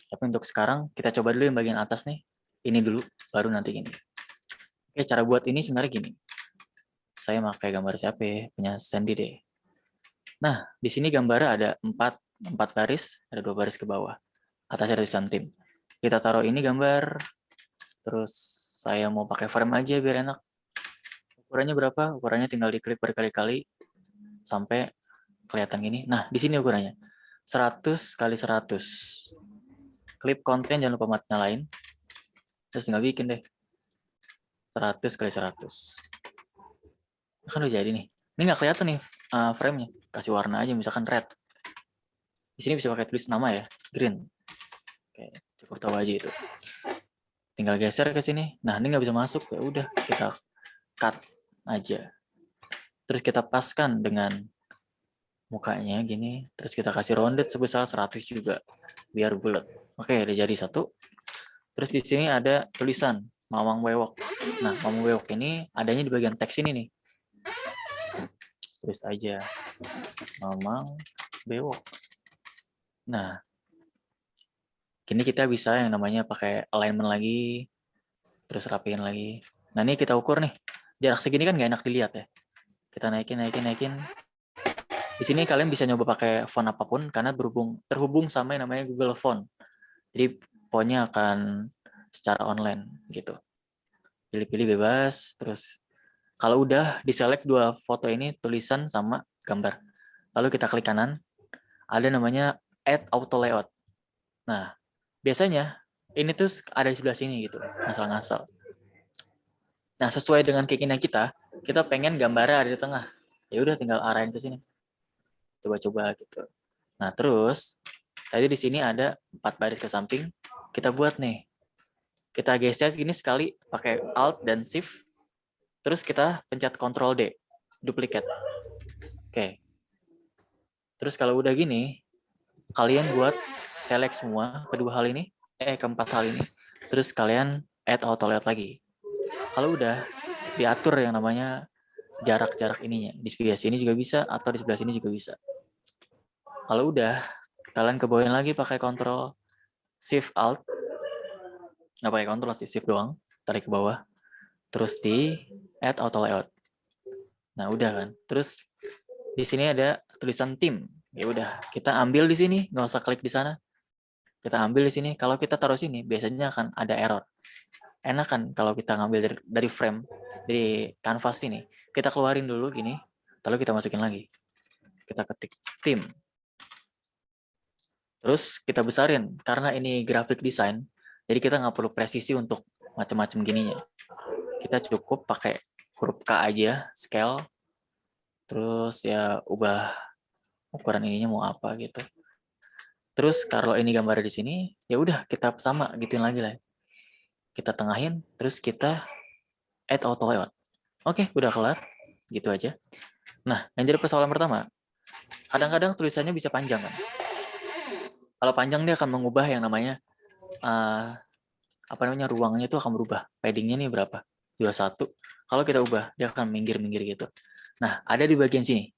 Tapi untuk sekarang, kita coba dulu yang bagian atas nih. Ini dulu, baru nanti gini. Oke, cara buat ini sebenarnya gini. Saya pakai gambar siapa ya? Punya Sandy deh. Nah, di sini gambarnya ada 4 baris, ada 2 baris ke bawah. Atasnya ada tulisan tim. Kita taruh ini gambar, terus saya mau pakai frame aja biar enak. Ukurannya berapa? Ukurannya tinggal diklik berkali-kali sampai kelihatan gini. Nah, di sini ukurannya 100 kali 100. Klip konten jangan lupa nyalain. Terus tinggal bikin deh. 100 kali 100. Kan udah jadi nih. Ini nggak kelihatan nih frame-nya. Kasih warna aja misalkan red. Di sini bisa pakai tulis nama ya, green. Oke, cukup tahu aja itu. Tinggal geser ke sini. Nah, ini nggak bisa masuk. Ya udah, kita cut aja. Terus kita paskan dengan mukanya gini. Terus kita kasih rounded sebesar 100 juga. Biar bulat. Oke, udah jadi satu. Terus di sini ada tulisan Mamang Bewok. Nah, Mamang Bewok ini adanya di bagian teks ini nih. Tulis aja Mamang Bewok. Nah, kini kita bisa yang namanya pakai alignment lagi, terus rapiin lagi. Nah, ini kita ukur nih. Jarak segini kan nggak enak dilihat ya. Kita naikin. Di sini kalian bisa nyoba pakai font apapun karena terhubung sama yang namanya Google Font. Jadi fontnya akan secara online gitu. Pilih-pilih bebas, terus kalau udah diselect 2 foto ini tulisan sama gambar. Lalu kita klik kanan, ada namanya Add Auto Layout. Nah, biasanya ini tuh ada di sebelah sini gitu, ngasal-ngasal. Nah, sesuai dengan keinginan kita pengen gambarnya ada di tengah. Ya udah tinggal arahin ke sini. Coba-coba gitu. Nah, terus tadi di sini ada 4 baris ke samping. Kita buat nih. Kita geser gini sekali pakai Alt dan Shift. Terus kita pencet Ctrl D, duplicate. Oke. Terus kalau udah gini, kalian buat select semua keempat hal ini. Terus kalian add auto layout lagi. Kalau udah diatur yang namanya jarak-jarak ininya. Di sebelah sini juga bisa atau di sebelah sini juga bisa. Kalau udah, kalian kebawain lagi pakai Ctrl Shift Alt. Nggak pakai Ctrl sih, Shift doang. Tarik ke bawah. Terus di add auto layout. Nah, udah kan. Terus di sini ada tulisan tim. Ya udah, kita ambil di sini, nggak usah klik di sana. Kita ambil di sini. Kalau kita taruh sini, biasanya akan ada error. Enak kan kalau kita ngambil dari frame, dari canvas ini. Kita keluarin dulu gini, lalu kita masukin lagi. Kita ketik tim. Terus kita besarin, karena ini graphic design, jadi kita nggak perlu presisi untuk macam-macam gininya. Kita cukup pakai huruf K aja, scale, terus ya ubah ukuran ininya mau apa gitu. Terus kalau ini gambarnya di sini, ya udah kita sama gituin lagi lah. Kita tengahin, terus kita add auto layout. Oke, udah kelar. Gitu aja. Nah, yang jadi persoalan pertama, kadang-kadang tulisannya bisa panjang kan. Kalau panjang dia akan mengubah yang namanya ruangnya itu akan berubah. Paddingnya nih berapa? 21. Kalau kita ubah, dia akan minggir-minggir gitu. Nah, ada di bagian sini.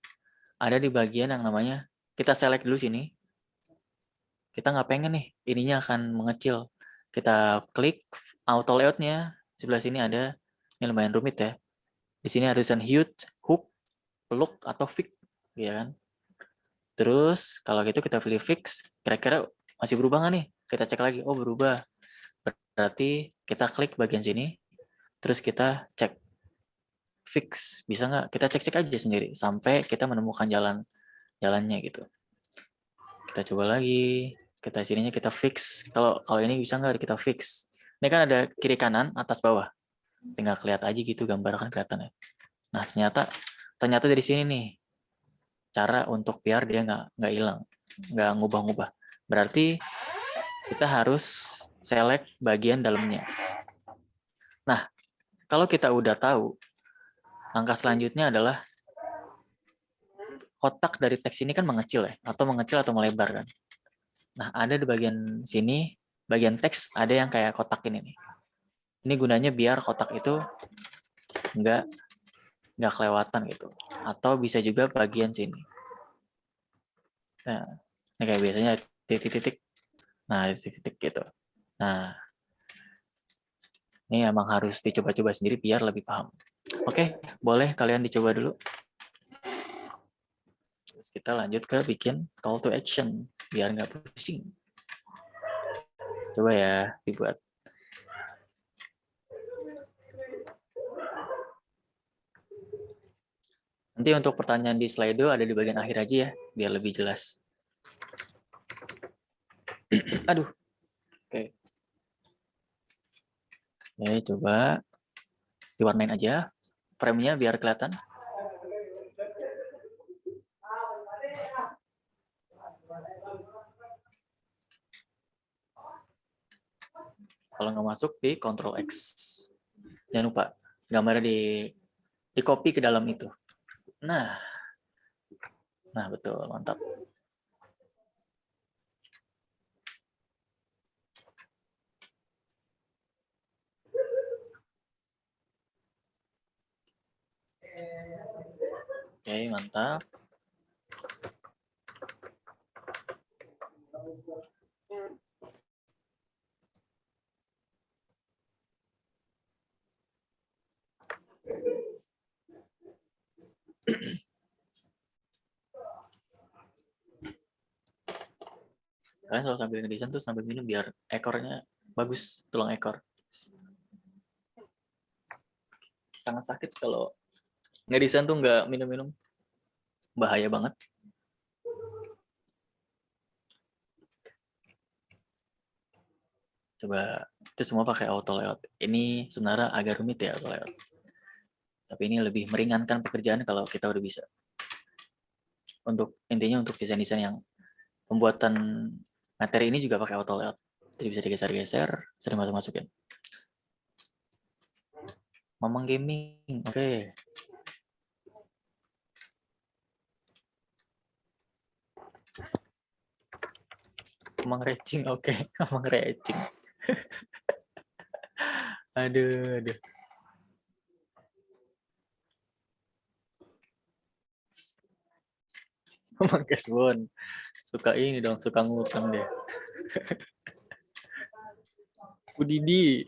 Ada di bagian yang namanya, kita select dulu sini. Kita nggak pengen nih, ininya akan mengecil. Kita klik auto layout-nya. Sebelah sini ada, ini lumayan rumit ya. Di sini ada tulisan huge, hook, look, atau fix. Ya kan? Terus, kalau gitu kita pilih fix. Kira-kira masih berubah nggak nih? Kita cek lagi. Oh, berubah. Berarti kita klik bagian sini. Terus kita cek. Fix. Bisa nggak? Kita cek-cek aja sendiri. Sampai kita menemukan jalannya gitu. Kita coba lagi. Kita sininya kita fix. Kalau ini bisa nggak kita fix. Ini kan ada kiri kanan, atas bawah. Tinggal kelihatan aja gitu gambar kan kelihatan ya. Nah, ternyata dari sini nih cara untuk biar dia nggak hilang, nggak ngubah-ngubah. Berarti kita harus select bagian dalamnya. Nah, kalau kita udah tahu, langkah selanjutnya adalah kotak dari teks ini kan mengecil ya, atau melebar kan. Nah, ada di bagian sini, bagian teks ada yang kayak kotak ini nih. Ini gunanya biar kotak itu nggak kelewatan gitu. Atau bisa juga bagian sini. Nah, ini kayak biasanya titik-titik. Nah, titik-titik gitu. Nah, ini emang harus dicoba-coba sendiri biar lebih paham. Oke, boleh kalian dicoba dulu. Terus kita lanjut ke bikin call to action biar nggak pusing. Coba ya dibuat. Nanti untuk pertanyaan di Slido ada di bagian akhir aja ya, biar lebih jelas. Aduh. Oke. Oke, coba diwarnain aja frame-nya biar kelihatan. Kalau nggak masuk di Ctrl X. Jangan lupa gambarnya di copy ke dalam itu. Nah, betul, mantap. Oke, mantap. Kalian selalu sambil ngedesain tuh sambil minum biar ekornya bagus, tulang ekor. Sangat sakit kalau ngedesain tuh nggak minum-minum. Bahaya banget. Coba itu semua pakai auto layout. Ini sebenarnya agak rumit ya auto layout. Tapi ini lebih meringankan pekerjaan kalau kita udah bisa. Intinya untuk desain-desain yang pembuatan materi ini juga pakai auto layout. Jadi bisa digeser-geser, sering masuk-masukin. Mamang Gaming, oke. Mamang Racing, oke. Mamang Racing. Aduh. Mamang Kesbon. Suka ini dong, suka ngutang deh. Budidi.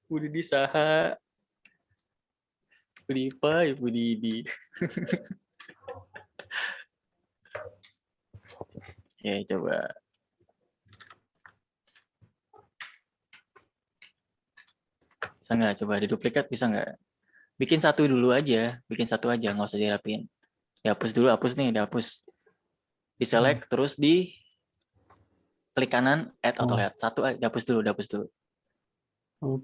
Budidi saha. Budipa, Budidi. Oke, coba. Bisa nggak? Coba diduplikat, bisa nggak? Bikin satu dulu aja. Bikin satu aja, nggak usah dirapiin. Dihapus dulu, hapus nih, dihapus. Di-select, terus di klik kanan, add auto layout. Satu, dihapus dulu.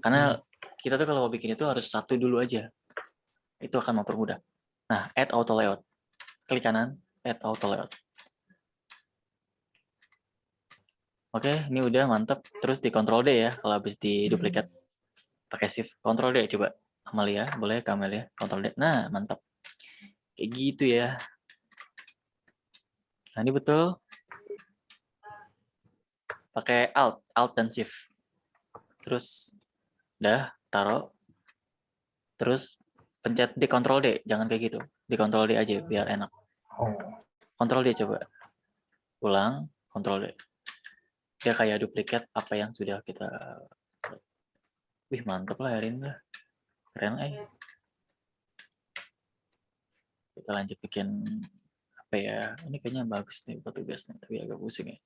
Karena kita tuh kalau mau bikin itu harus satu dulu aja. Itu akan mempermudah. Nah, add auto layout. Klik kanan, add auto layout. Oke, ini udah mantap. Terus di Ctrl D ya, kalau habis di duplikat. Pakai shift, Ctrl D coba. Amalia, boleh Kamelia, Ctrl D. Nah, mantap. Kayak gitu ya. Nah, ini betul. Pakai Alt dan Shift. Terus, udah, taruh. Terus, pencet di Ctrl D, jangan kayak gitu. Di Ctrl D aja, biar enak. Ctrl D coba. Ulang, Ctrl D. Dia kayak duplikat apa yang sudah kita... Wih, mantep lah hari ini lah. Keren, Kita lanjut bikin apa ya? Ini kayaknya bagus nih buat tugas nih, tapi agak pusing ya.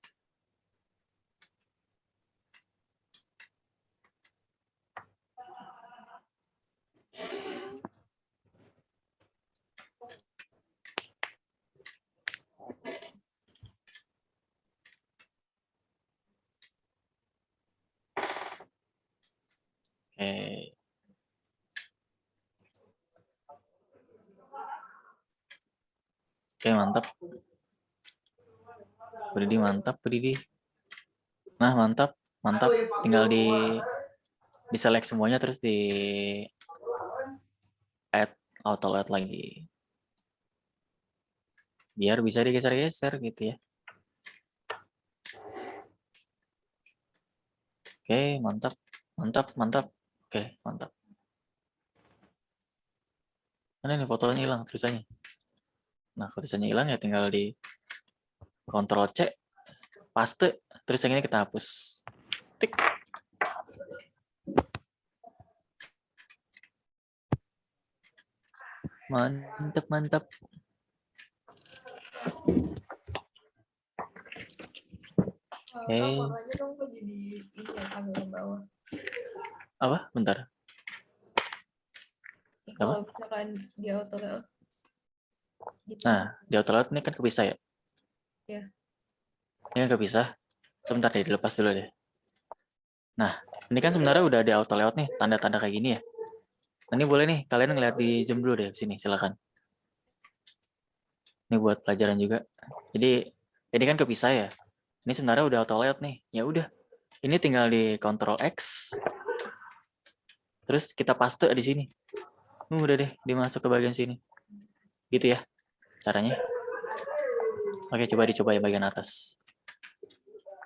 Oke, mantap. Budidi mantap, Budidi. Nah, mantap, mantap. Tinggal di select semuanya terus di add auto layout lagi. Biar bisa digeser-geser gitu ya. Oke, mantap, mantap, mantap. Oke, mantap. Mana nih fotonya hilang tulisannya? Nah, kalau tulisannya hilang ya tinggal di Ctrl C, paste, terus yang ini kita hapus. Tik. Mantap, mantap. Oke. Warnanya dong kok jadi ini ya, agak ke bawah. Apa? Bentar. Kalau misalkan dia auto layout. Gitu. Nah, di auto layout ini kan kepisah ya? Iya. Ini kan kepisah. Sebentar deh, dilepas dulu deh. Nah, ini kan sebenarnya udah ada auto layout nih, tanda-tanda kayak gini ya. Nah, ini boleh nih, kalian ngeliat di zoom dulu deh, sini, silakan. Ini buat pelajaran juga. Jadi, ini kan kepisah ya. Ini sebenarnya udah auto layout nih. Ya udah, ini tinggal di Ctrl X. Terus kita paste di sini. Udah deh, dimasuk ke bagian sini. Gitu ya, caranya. Oke, coba dicoba ya bagian atas.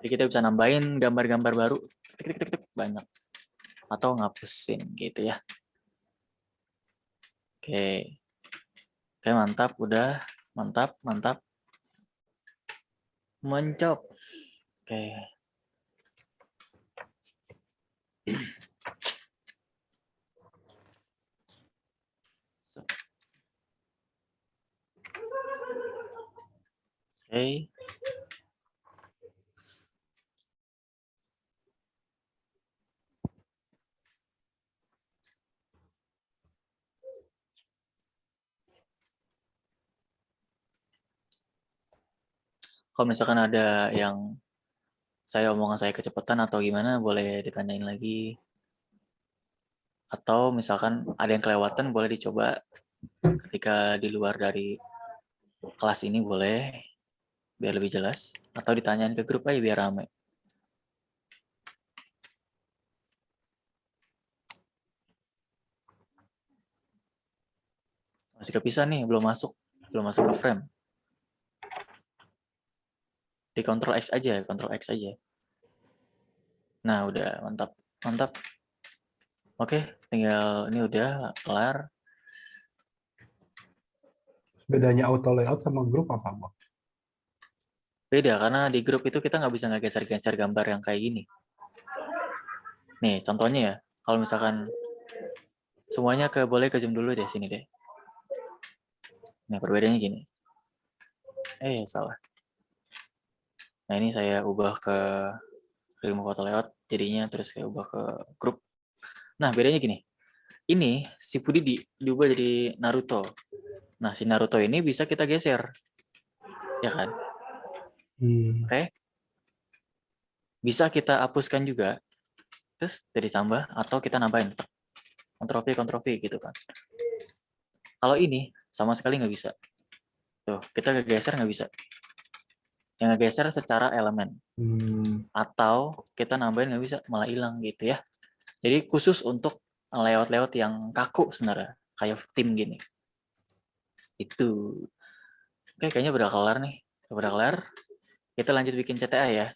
Jadi kita bisa nambahin gambar-gambar baru. Banyak. Atau ngapusin gitu ya. Oke. Oke, mantap. Udah. Mantap, mantap. Mencop. Oke. Oke. Kalau misalkan ada yang omongan saya kecepatan atau gimana, boleh ditanyain lagi. Atau misalkan ada yang kelewatan, boleh dicoba ketika di luar dari kelas ini, boleh biar lebih jelas. Atau ditanyain ke grup aja biar rame. Masih kepisah nih, belum masuk ke frame. Di Ctrl X aja, Ctrl X aja. Nah, udah mantap, mantap. Oke, tinggal ini udah kelar. Bedanya auto layout sama grup apa, Bang? Beda, karena di grup itu kita nggak bisa ngegeser-geser gambar yang kayak gini. Nih, contohnya ya, kalau misalkan semuanya boleh ke zoom dulu deh, sini deh. Nah, perbedaannya gini. Salah. Nah, ini saya ubah ke remove auto layout, jadinya terus saya ubah ke grup. Nah, bedanya gini. Ini si Pudi diubah jadi Naruto. Nah, si Naruto ini bisa kita geser. Ya kan? Oke. Bisa kita hapuskan juga. Terus jadi tambah atau kita nambahin. Ctrl V gitu kan. Kalau ini sama sekali nggak bisa. Tuh, kita geser nggak bisa. Yang ngegeser secara elemen. Atau kita nambahin nggak bisa, malah hilang gitu ya. Jadi khusus untuk layout-layout yang kaku sebenarnya. Kayak tim gini. Itu. Oke, kayaknya udah kelar nih. Udah kelar. Kita lanjut bikin CTA ya.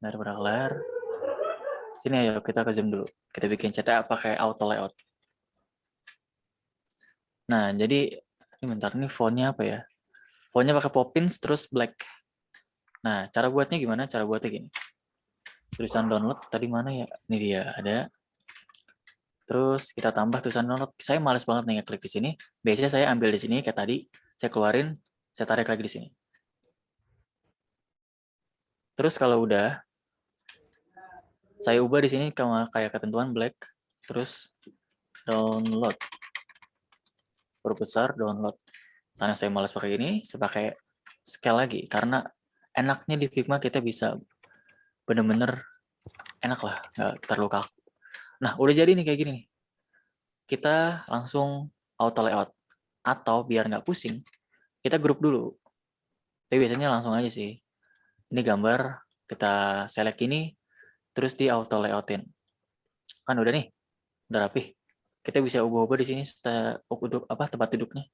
Nah, udah kelar. Sini ayo kita ke zoom dulu. Kita bikin CTA pakai auto layout. Nah, jadi ini bentar nih fontnya apa ya? Fontnya pakai Poppins terus black. Nah, cara buatnya gimana? Cara buatnya gini. Tulisan download tadi mana ya? Ini dia, ada. Terus kita tambah tulisan download. Saya males banget nih ngeklik di sini. Biasanya saya ambil di sini kayak tadi, saya keluarin, saya tarik lagi di sini. Terus kalau udah, saya ubah di sini kayak ketentuan black, terus download. Perbesar download. Karena saya malas pakai ini, saya pakai scale lagi karena enaknya di Figma kita bisa bener-bener enak lah, nggak terlalu kaku. Nah, udah jadi nih kayak gini nih. Kita langsung auto layout. Atau biar nggak pusing, kita grup dulu. Tapi biasanya langsung aja sih. Ini gambar Kita select ini, terus di auto layoutin. Kan udah nih, udah rapi. Kita bisa ubah-ubah di sini tempat duduknya.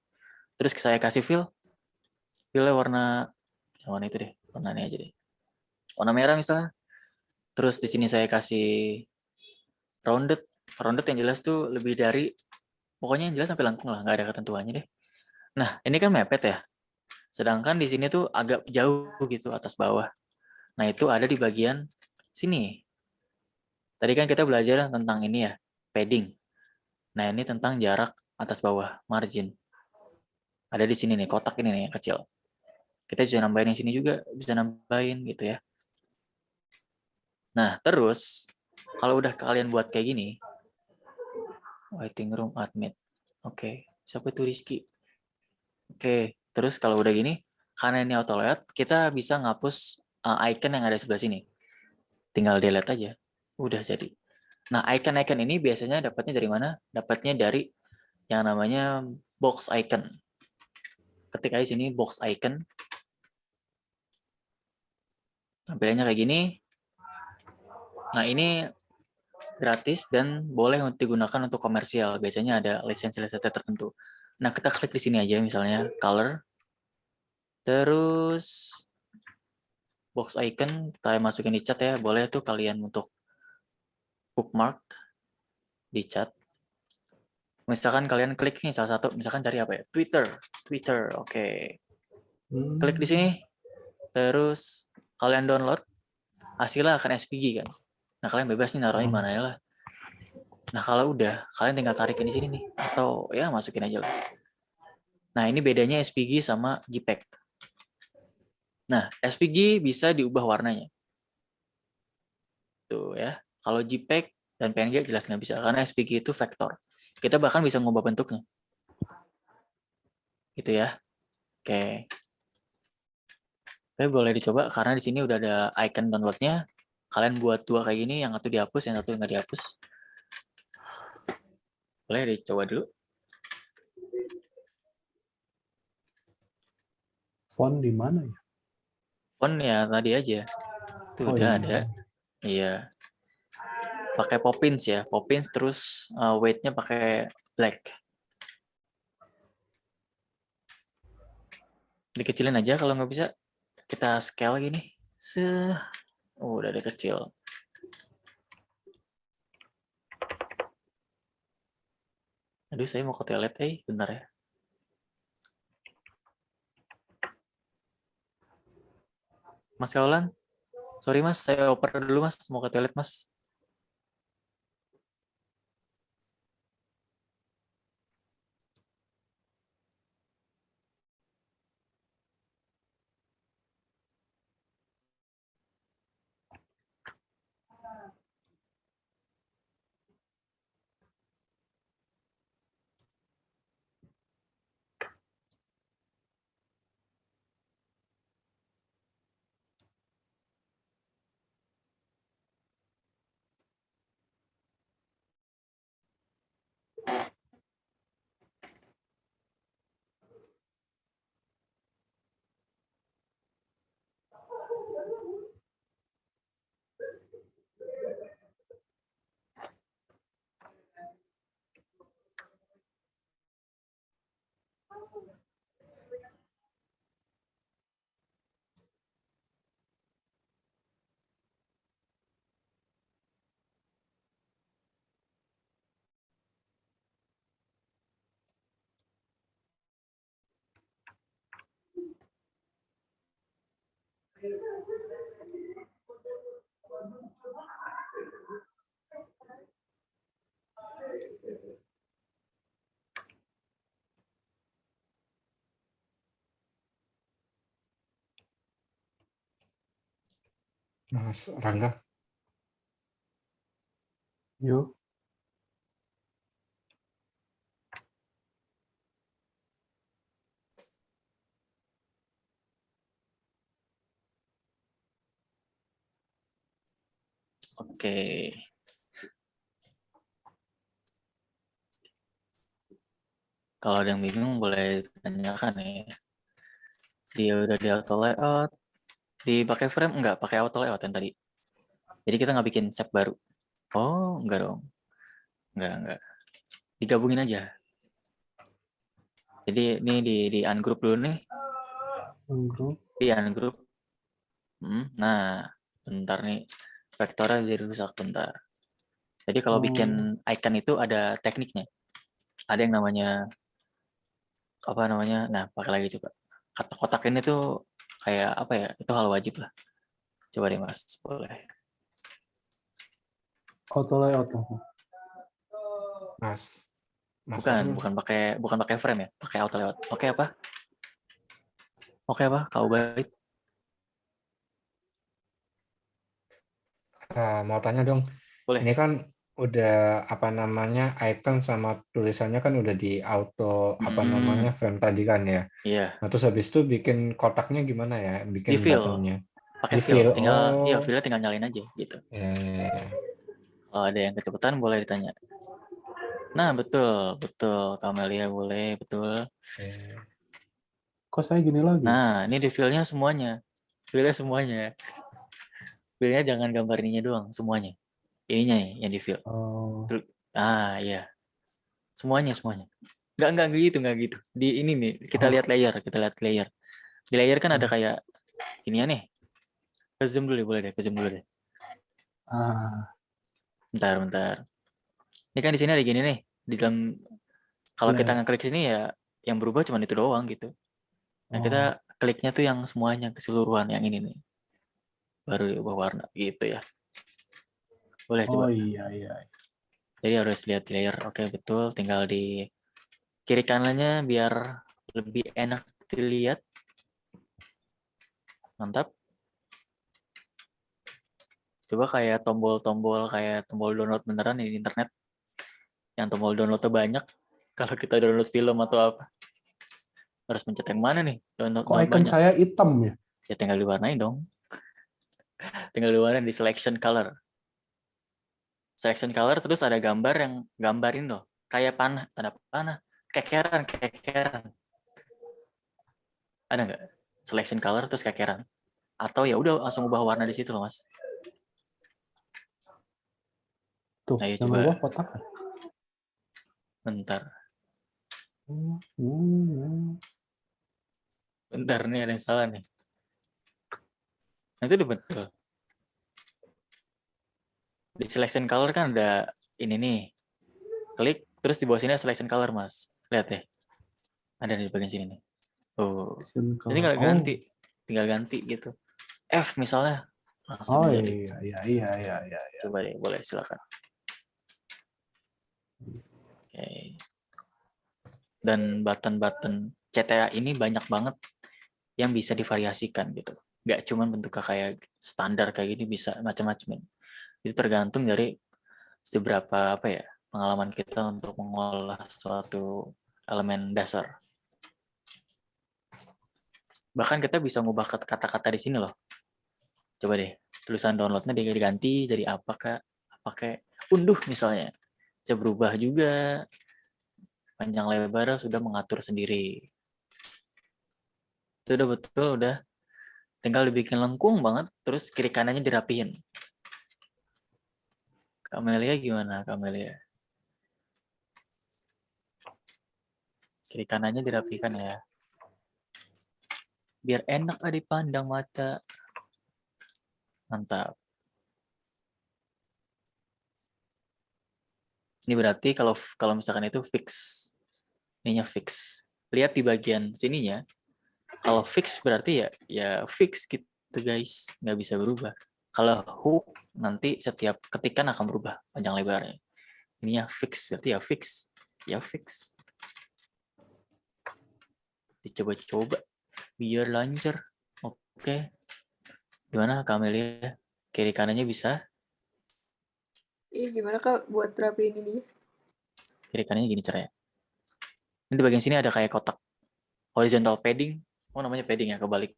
Terus saya kasih fill-nya warna itu deh, warna ini aja deh. Warna merah misalnya. Terus di sini saya kasih rounded yang jelas tuh lebih dari, pokoknya yang jelas sampai lengkung lah, nggak ada ketentuannya deh. Nah, ini kan mepet ya. Sedangkan di sini tuh agak jauh gitu atas bawah. Nah, itu ada di bagian sini. Tadi kan kita belajar tentang ini ya, padding. Nah, ini tentang jarak atas bawah, margin. Ada di sini nih, kotak ini nih yang kecil. Kita bisa nambahin yang sini juga, bisa nambahin gitu ya. Nah, terus kalau udah kalian buat kayak gini, waiting room admit. Oke, siapa itu Rizky? Oke, terus kalau udah gini, karena ini auto layout, kita bisa ngapus icon yang ada sebelah sini. Tinggal delete aja. Udah jadi. Nah, icon-icon ini biasanya dapatnya dari mana? Dapatnya dari yang namanya box icon. Ketik aja sini box icon. Tampilannya kayak gini. Nah, ini gratis dan boleh digunakan untuk komersial. Biasanya ada lisensi-lisensi tertentu. Nah, kita klik di sini aja misalnya color. Terus box icon kita masukin di chat ya. Boleh tuh kalian untuk bookmark di chat. Misalkan kalian klik nih salah satu, misalkan cari apa ya? Twitter. Oke. Klik di sini. Terus kalian download. Hasilnya akan SVG kan. Nah, kalian bebas nih naruhnya mana ya lah. Nah, kalau udah, kalian tinggal tarikin di sini nih. Atau ya masukin aja lah. Nah, ini bedanya SVG sama JPEG. Nah, SVG bisa diubah warnanya. Tuh ya. Kalau JPEG dan PNG jelas nggak bisa. Karena SVG itu vektor. Kita bahkan bisa ngubah bentuknya. Gitu ya. Oke. Tapi boleh dicoba karena di sini udah ada icon downloadnya. Kalian buat dua kayak gini, yang satu dihapus, yang satu nggak dihapus. Boleh dicoba dulu. Font di mana ya? Font ya tadi aja. Tuh udah ini. ada. Iya. Pakai Poppins ya. Poppins terus weight-nya pakai black. Dikecilin aja kalau nggak bisa. Kita scale gini. Udah ada kecil. Aduh, saya mau ke toilet, bentar ya. Mas Kaulan, sorry mas, saya oper dulu mas, mau ke toilet mas. Mas Rangga, Yuk. Oke. Kalau ada yang bingung boleh ditanyakan ya. Dia udah di auto layout. Dipakai frame enggak, pakai auto layout yang tadi. Jadi kita nggak bikin shape baru. Oh, enggak dong. Enggak. Digabungin aja. Jadi ini di ungroup dulu nih, Grup. di ungroup. Nah, bentar nih. Vektornya jadi rusak bentar. Jadi kalau bikin icon itu ada tekniknya. Ada yang namanya apa namanya? Nah, pakai lagi coba. Kotak ini tuh kayak apa ya? Itu hal wajib lah. Coba deh Mas, boleh. Auto layout. Mas, Mas Bukan, Fahrul. bukan pakai frame ya, pakai auto layout. Oke apa? Oke apa? Kau baik. Mau tanya dong, Boleh. ini kan udah apa namanya icon sama tulisannya kan udah di auto apa namanya frame tadi kan ya. Iya, Nah terus habis itu bikin kotaknya gimana ya? di Bikin fill, buttonnya pakai di fill. fill. Tinggal, iya Oh, fillnya tinggal nyalin aja gitu. ya. Kalau ada yang kecepatan boleh ditanya. Nah betul, betul. Kamelia boleh, betul. Ya. Kok saya gini lagi? Nah ini di fillnya semuanya, fillnya semuanya. Fillnya jangan gambar ininya doang, semuanya. Ininya ya, yang di fill. Oh, Iya, semuanya. Nggak gitu, nggak gitu. Di ini nih, kita oh, lihat layer. Di layer kan ada hmm. kayak ininya nih. Ke zoom dulu deh, boleh deh, ke zoom dulu deh. Ah, Bentar. Ini kan di sini ada gini nih. Di dalam kalau kita ya. ngeklik sini ya yang berubah cuma itu doang gitu. Nah, kita Oh, kliknya tuh yang semuanya keseluruhan yang ini nih. Baru diubah warna gitu ya. Boleh oh coba. iya. Jadi harus lihat di layer. Oke, betul. Tinggal di kiri kanannya biar lebih enak dilihat. Mantap. Coba kayak tombol-tombol kayak tombol download beneran di internet. Yang tombol downloadnya banyak. Kalau kita download film atau apa. Harus mencet yang mana nih? Download kok icon banyak. saya hitam ya? Ya tinggal diwarnain dong. Tinggal diwarnain di selection color. Selection color terus ada gambar yang gambarin loh. Kayak panah, tanda panah. Kekeran. Ada nggak? Selection color terus kekeran. Atau ya udah langsung ubah warna di situ loh, Mas. Tuh, Ayo yang coba berubah kotak. bentar. Hmm. Bentar nih ada yang salah nih. Nah, itu udah betul. Di selection color kan ada ini nih. Klik terus di bawah sini ada selection color, Mas. Lihat deh. Ada di bagian sini nih. Oh. Jadi tinggal Oh, ganti. Tinggal ganti gitu. F misalnya langsung oh jadi. iya. Coba deh, boleh silakan. Oke. Dan button-button CTA ini banyak banget yang bisa divariasikan gitu. Nggak cuma bentuknya kayak standar kayak gini, bisa macam-macam. Itu tergantung dari seberapa apa ya pengalaman kita untuk mengolah suatu elemen dasar. Bahkan kita bisa ngubah kata-kata di sini loh. Coba deh, tulisan downloadnya diganti jadi apa kak? Pakai unduh misalnya. Bisa berubah juga. Panjang lebar sudah mengatur sendiri. Itu udah betul, udah tinggal dibikin lengkung banget, terus kiri kanannya dirapihin. Kamelia gimana, Kamelia? Kiri kanannya dirapikan ya. Biar enak dipandang mata. Mantap. Ini berarti kalau kalau misalkan itu fix. Ininya fix. Lihat di bagian sininya. Kalau fix berarti ya fix gitu guys. Nggak bisa berubah. Kalau hook nanti setiap ketikan akan berubah panjang lebarnya. Ininya fix berarti ya fix. Ya fix. Dicoba-coba biar lancar. Oke. Gimana Kamelia? Kiri kanannya bisa? Iya, gimana Kak buat rapiin ininya? Kiri kanannya gini caranya. Ini di bagian sini ada kayak kotak horizontal padding. Oh namanya padding ya, kebalik.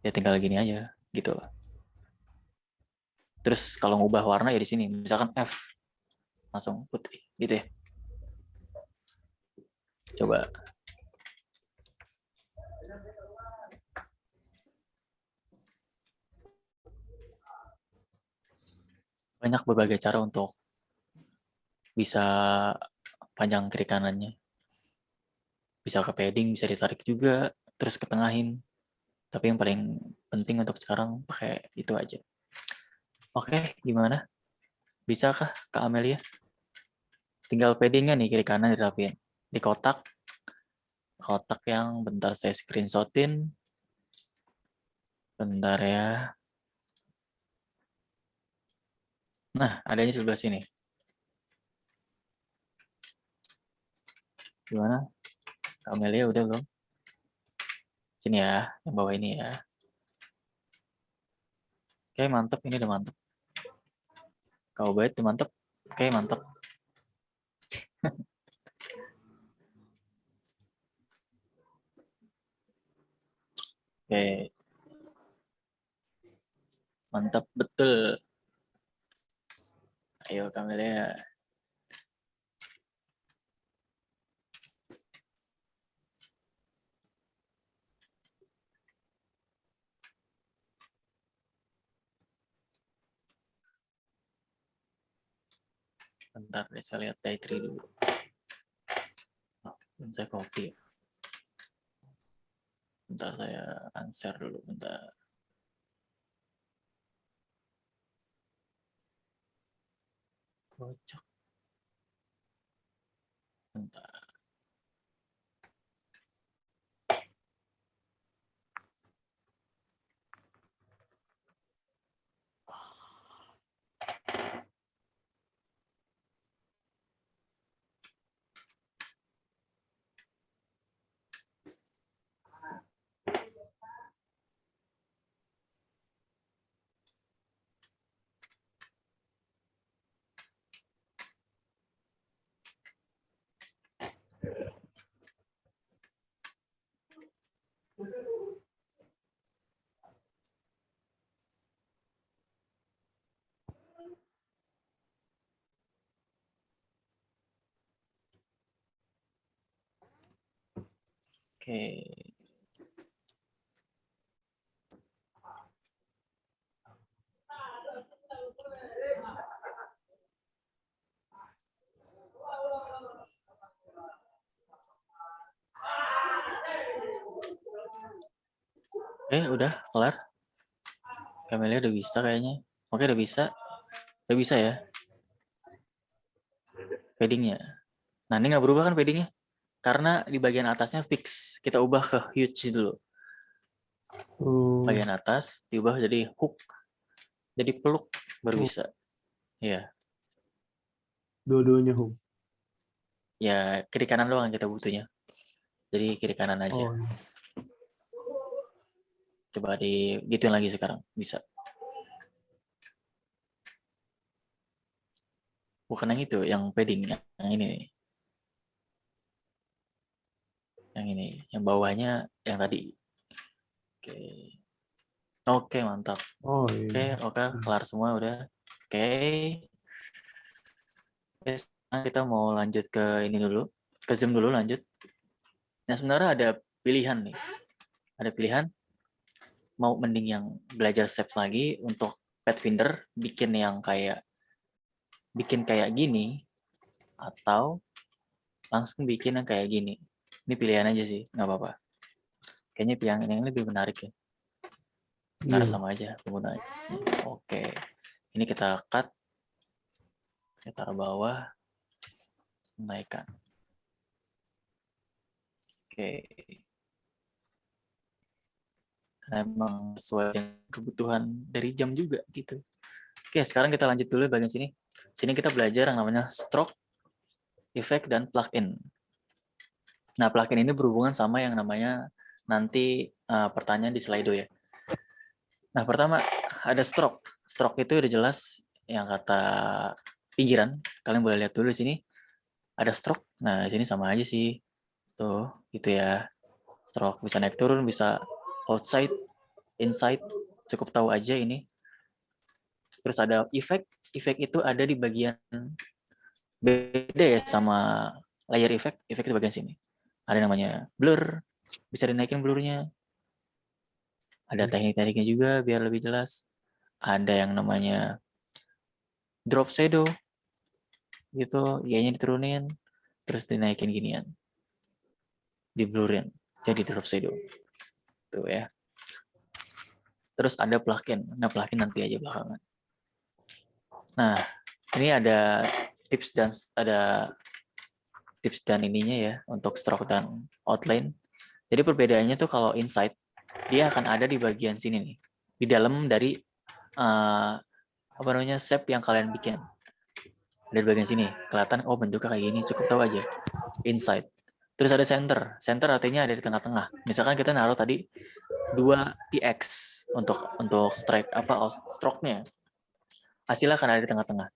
Ya tinggal gini aja gitu. Terus kalau ngubah warna ya di sini. Misalkan F. Langsung putih gitu ya. Coba. banyak berbagai cara untuk bisa panjang kiri kanannya. Bisa ke padding, bisa ditarik juga, terus ketengahin. Tapi yang paling penting untuk sekarang pakai itu aja. Oke, gimana? Bisakah Kak Amelia? Tinggal paddingnya nih kiri kanan dirapiin. Di kotak yang bentar saya screenshotin. Bentar ya. Nah, adanya di sebelah sini. Gimana? Kak Amelia udah belum? Sini ya, yang bawah ini ya. Oke, mantep. Ini udah mantep. Kau baik tuh mantep. Oke, mantep. Oke. Mantap betul. Ayo Kamelia. Bentar deh, saya lihat day 3 dulu. Oh, saya copy. Bentar saya answer dulu, bentar. Kocok. Bentar. Oke. Udah kelar. Kamelia udah bisa kayaknya. Oke, udah bisa. Udah bisa ya. Paddingnya. Nah, ini nggak berubah kan paddingnya? Karena di bagian atasnya fix. Kita ubah ke huge dulu. Bagian atas diubah jadi hook. Jadi peluk baru bisa. Ya. Dua-duanya hook. Ya, kiri kanan doang kita butuhnya. Jadi kiri kanan aja. Oh, iya. Coba di gituin lagi sekarang. Bisa. Bukan yang itu, yang padding. Yang ini. Yang ini. Yang bawahnya yang tadi. Oke. Oke, mantap. Oh, iya. Oke, kelar semua udah. Oke. Sekarang kita mau lanjut ke ini dulu. Ke Zoom dulu lanjut. Nah, sebenarnya ada pilihan nih. Ada pilihan mau mending yang belajar steps lagi untuk Pathfinder bikin kayak gini atau langsung bikin yang kayak gini. Ini pilihan aja sih, nggak apa-apa. Kayaknya pilihan yang lebih menarik ya. Sekarang sama aja penggunanya. Oke. Ini kita cut. Kita taruh bawah. Naikkan. Oke. Karena emang sesuai dengan kebutuhan dari jam juga gitu. Oke, sekarang kita lanjut dulu bagian sini. Sini kita belajar yang namanya stroke, effect, dan plugin. Nah, plugin ini berhubungan sama yang namanya nanti pertanyaan di Slido ya. Nah, pertama ada stroke. Stroke itu udah jelas yang kata pinggiran. Kalian boleh lihat dulu di sini. Ada stroke. Nah, di sini sama aja sih. Tuh, gitu ya. Stroke bisa naik turun, bisa outside, inside. Cukup tahu aja ini. Terus ada effect. Effect itu ada di bagian beda ya sama layer effect. Effect di bagian sini. Ada namanya blur. Bisa dinaikin blurnya. Ada teknik-tekniknya juga biar lebih jelas. Ada yang namanya drop shadow gitu, Y-nya diturunin, terus dinaikin ginian, di-blurrin, jadi drop shadow. Tuh ya. Terus ada plugin. Nah, plugin nanti aja belakangan. Nah, ini ada tips dan ininya ya untuk stroke dan outline. Jadi perbedaannya tuh kalau insight dia akan ada di bagian sini nih, di dalam dari shape yang kalian bikin. Dari bagian sini kelihatan, oh bentuknya kayak gini, cukup tahu aja insight. Terus ada center. Center artinya ada di tengah-tengah. Misalkan kita naruh tadi 2 px untuk stroke-nya. Hasilnya akan ada di tengah-tengah.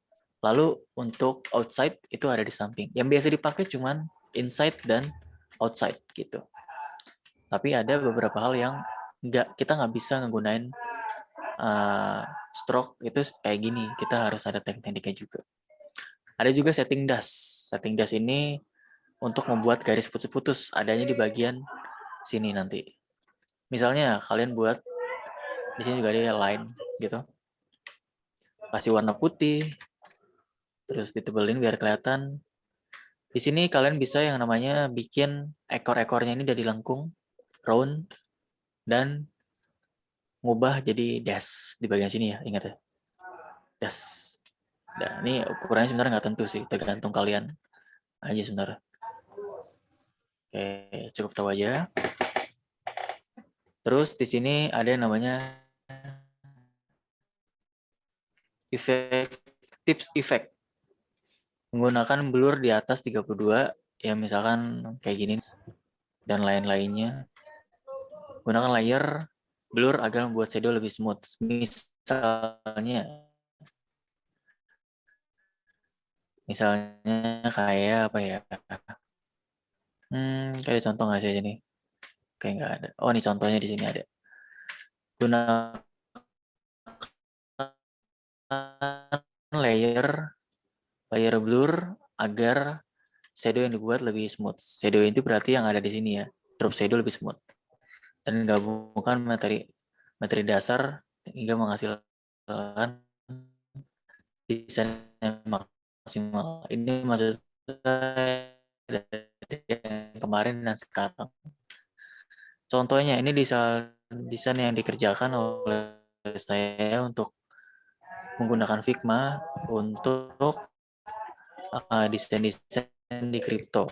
Lalu untuk outside itu ada di samping. Yang biasa dipakai cuman inside dan outside gitu. Tapi ada beberapa hal yang kita nggak bisa nggunain stroke itu kayak gini. Kita harus ada teknik-tekniknya juga. Ada juga setting dust. Setting dust ini untuk membuat garis putus-putus, adanya di bagian sini nanti. Misalnya kalian buat di sini juga ada line gitu. Kasih warna putih, terus ditebelin biar kelihatan. Di sini kalian bisa yang namanya bikin ekor-ekornya ini dari lengkung, round, dan ngubah jadi dash di bagian sini ya, ingat ya. Dash. Nah, ini ukurannya sebenarnya nggak tentu sih, tergantung kalian aja sebenarnya. Oke, cukup tahu aja. Terus di sini ada yang namanya tips effect. Menggunakan blur di atas 32, ya misalkan kayak gini, dan lain-lainnya. Gunakan layer blur agar membuat shadow lebih smooth. Misalnya kayak apa ya? Kayak contoh nggak sih ini? Kayak nggak ada. Oh, ini contohnya di sini ada. Gunakan layer blur agar shadow yang dibuat lebih smooth. Shadow itu berarti yang ada di sini ya. Drop shadow lebih smooth. Dan gabungkan materi dasar hingga menghasilkan desain yang maksimal. Ini maksudnya yang kemarin dan sekarang. Contohnya ini desain yang dikerjakan oleh saya untuk menggunakan Figma untuk desain di kripto.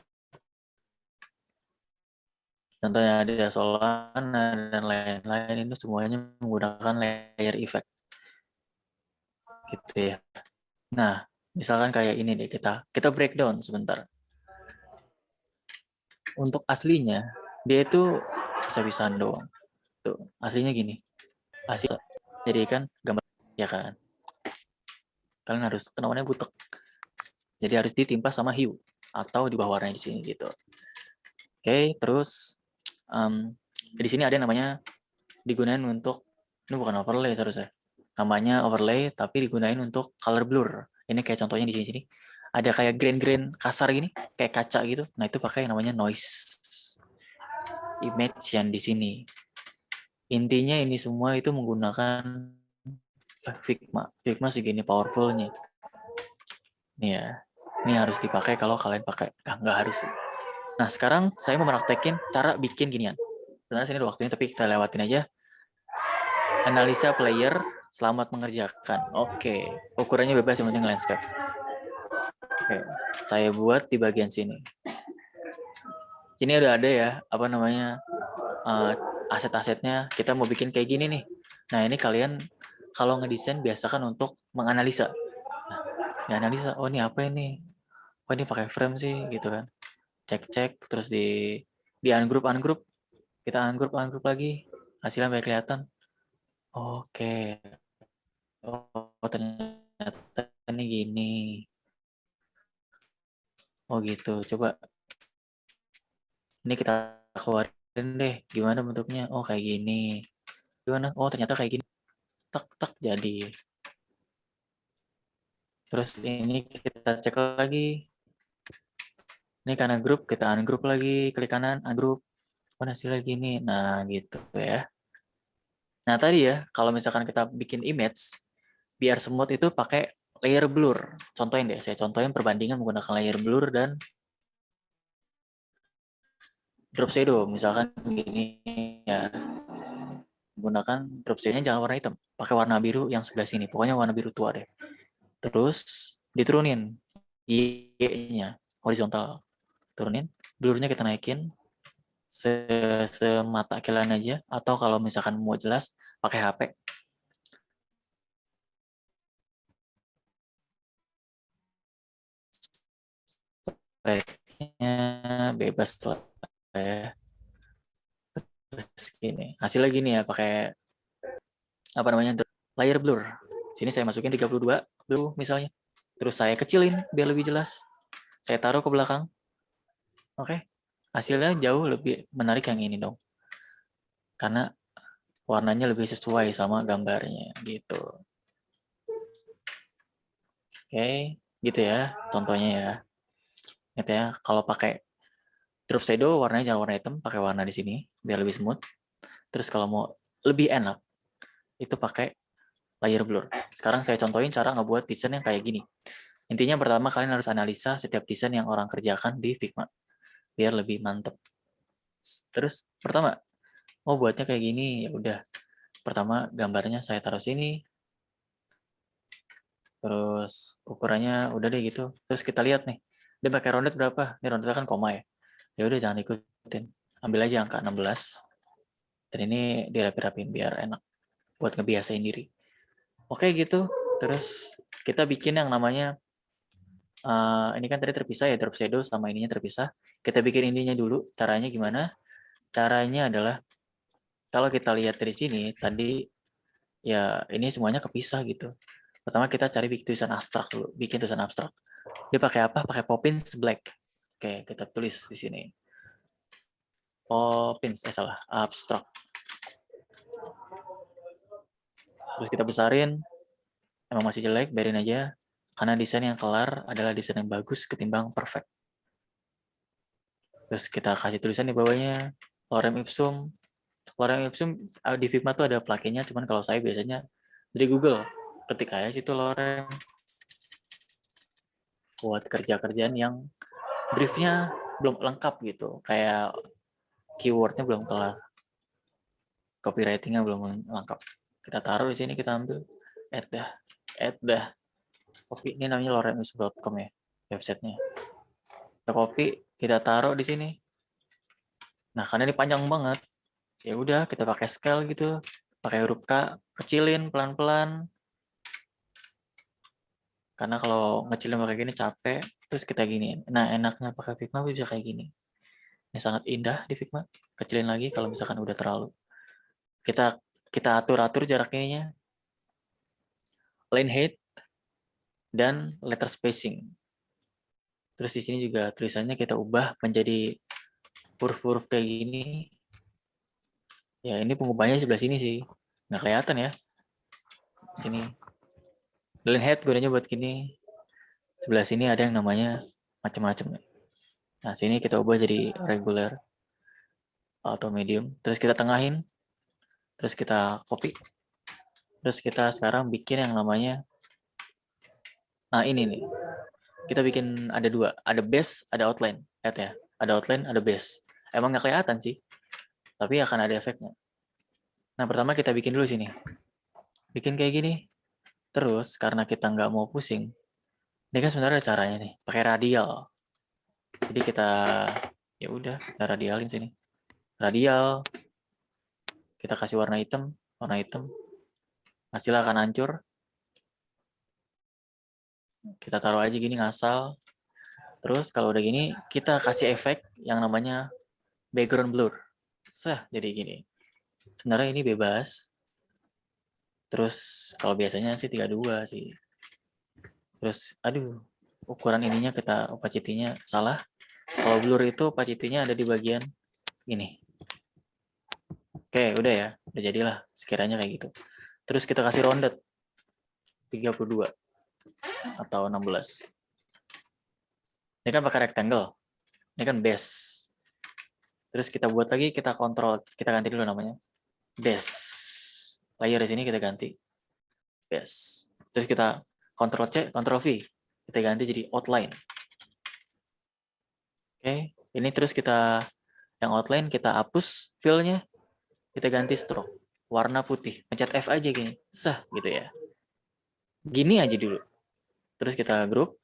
Contohnya ada Solana dan lain-lain, itu semuanya menggunakan layer effect. Gitu ya. Nah, misalkan kayak ini deh, kita breakdown sebentar. Untuk aslinya, dia itu bisa-bisaan doang. Tuh, aslinya gini. Asli jadi kan gambar ya kan. Kalian harus namanya butek. Jadi harus ditimpa sama hue atau di bawah warnanya di sini gitu. Oke, terus di sini ada yang namanya digunain untuk, ini bukan overlay seharusnya. Namanya overlay tapi digunain untuk color blur. Ini kayak contohnya di sini. Ada kayak grain kasar gini, kayak kaca gitu. Nah, itu pakai yang namanya noise image yang di sini. Intinya ini semua itu menggunakan Figma. Figma segini powerfulnya. Nih ya. Ini harus dipakai kalau kalian pakai. Nggak harus sih. Nah, sekarang saya mau praktekin cara bikin ginian. Sebenarnya sini ada waktunya, tapi kita lewatin aja. Analisa player, selamat mengerjakan. Oke, ukurannya bebas, yang penting landscape. Oke, saya buat di bagian sini. Sini udah ada ya, apa namanya, aset-asetnya. Kita mau bikin kayak gini nih. Nah, ini kalian kalau ngedesain biasakan untuk menganalisa. Nah, dianalisa, oh ini apa ini? Oh ini pakai frame sih, gitu kan. Cek, terus di ungroup, kita ungroup lagi, hasilnya baik kelihatan. Oke, oh ternyata ini gini. Oh gitu, coba ini kita keluarin deh, gimana bentuknya? Oh kayak gini. Gimana? Oh ternyata kayak gini. Tak jadi. Terus ini kita cek lagi. Ini karena grup, kita ungroup lagi, klik kanan, ungroup. Oh hasilnya gini. Nah gitu ya. Nah tadi ya, kalau misalkan kita bikin image, biar smooth itu pakai layer blur. Contohin deh, saya contohin perbandingan menggunakan layer blur dan drop shadow. Misalkan gini ya, menggunakan drop shadow-nya jangan warna hitam, pakai warna biru yang sebelah sini. Pokoknya warna biru tua deh. Terus diturunin Y-nya horizontal, turunin, blurnya kita naikin semata kilan aja, atau kalau misalkan mau jelas pakai HP. Rate-nya bebas lah ya. Terus gini, hasilnya gini ya, pakai apa namanya, layer blur. Sini saya masukin 32 blue misalnya. Terus saya kecilin biar lebih jelas. Saya taruh ke belakang. Oke. Hasilnya jauh lebih menarik yang ini dong. Karena warnanya lebih sesuai sama gambarnya gitu. Oke, gitu ya contohnya ya. Gitu ya, kalau pakai drop shadow warnanya jangan warna hitam, pakai warna di sini biar lebih smooth. Terus kalau mau lebih enak itu pakai layer blur. Sekarang saya contohin cara ngebuat desain yang kayak gini. Intinya pertama kalian harus analisa setiap desain yang orang kerjakan di Figma biar lebih mantep. Terus pertama mau buatnya kayak gini, ya udah. Pertama gambarnya saya taruh sini. Terus ukurannya udah deh gitu. Terus kita lihat nih, dia pakai rounded berapa? Ini rounded kan koma ya. Ya udah jangan ikutin. Ambil aja angka 16. Dan ini dirapi-rapin biar enak buat ngebiasain diri. Oke gitu. Terus kita bikin yang namanya ini kan tadi terpisah ya, drop shadow sama ininya terpisah. Kita bikin ininya dulu. Caranya gimana? Caranya adalah kalau kita lihat dari sini tadi ya ini semuanya kepisah gitu. Pertama kita cari bikin tulisan abstrak dulu, bikin tulisan abstrak. Dia pakai apa? Pakai Poppins Black. Oke, kita tulis di sini. Poppins, salah, abstrak. Terus kita besarin. Emang masih jelek, biarin aja. Karena desain yang kelar adalah desain yang bagus ketimbang perfect. Terus kita kasih tulisan di bawahnya, lorem ipsum. Lorem ipsum di Figma tuh ada plugin-nya, cuman kalau saya biasanya dari Google. Ketik aja situ lorem. Buat kerja-kerjaan yang briefnya belum lengkap gitu. Kayak keywordnya belum kelar. Copywriting-nya belum lengkap. Kita taruh di sini, kita ambil. Add dah. Copy, ini namanya loremipsum.com ya, websitenya. Kita copy, kita taruh di sini. Nah, karena ini panjang banget, ya udah kita pakai scale gitu, pakai huruf K, kecilin pelan-pelan. Karena kalau ngecilin pakai gini capek, terus kita giniin. Nah, enaknya pakai Figma bisa kayak gini. Ini sangat indah di Figma. Kecilin lagi kalau misalkan udah terlalu. Kita atur-atur jarak ininya. Line height dan letter spacing. Terus di sini juga tulisannya kita ubah menjadi huruf-huruf kayak gini. Ya ini pengubahnya sebelah sini sih. Nggak kelihatan ya. Sini. Line height gunanya buat gini. Sebelah sini ada yang namanya macam-macam. Nah sini kita ubah jadi regular atau medium. Terus kita tengahin. Terus kita copy. Terus kita sekarang bikin yang namanya. Nah ini nih. Kita bikin ada dua. Ada base, ada outline. Lihat ya. Ada outline, ada base. Emang nggak kelihatan sih. Tapi akan ada efeknya. Nah pertama kita bikin dulu sini. Bikin kayak gini. Terus karena kita nggak mau pusing. Ini kan sebenarnya ada caranya nih. Pakai radial. Jadi kita ya udah kita radialin sini. Radial. Kita kasih warna hitam. Warna hitam. Hasilnya akan hancur. Kita taruh aja gini ngasal. Terus kalau udah gini, kita kasih efek yang namanya background blur. Jadi gini. Sebenarnya ini bebas. Terus kalau biasanya sih 32 sih. Terus aduh, ukuran ininya kita opacity-nya salah. Kalau blur itu opacity-nya ada di bagian ini. Oke, udah ya. Udah jadilah sekiranya kayak gitu. Terus kita kasih rounded 32 atau 16. Ini kan pakai rectangle. Ini kan base. Terus kita buat lagi, kita kontrol, kita ganti dulu namanya. Base. Layer di sini kita ganti. Base. Terus kita Ctrl C, Ctrl V. Kita ganti jadi outline. Oke, ini terus kita yang outline kita hapus fill-nya, kita ganti stroke warna putih. Pencet F aja gini, sah gitu ya. Gini aja dulu. Terus kita group,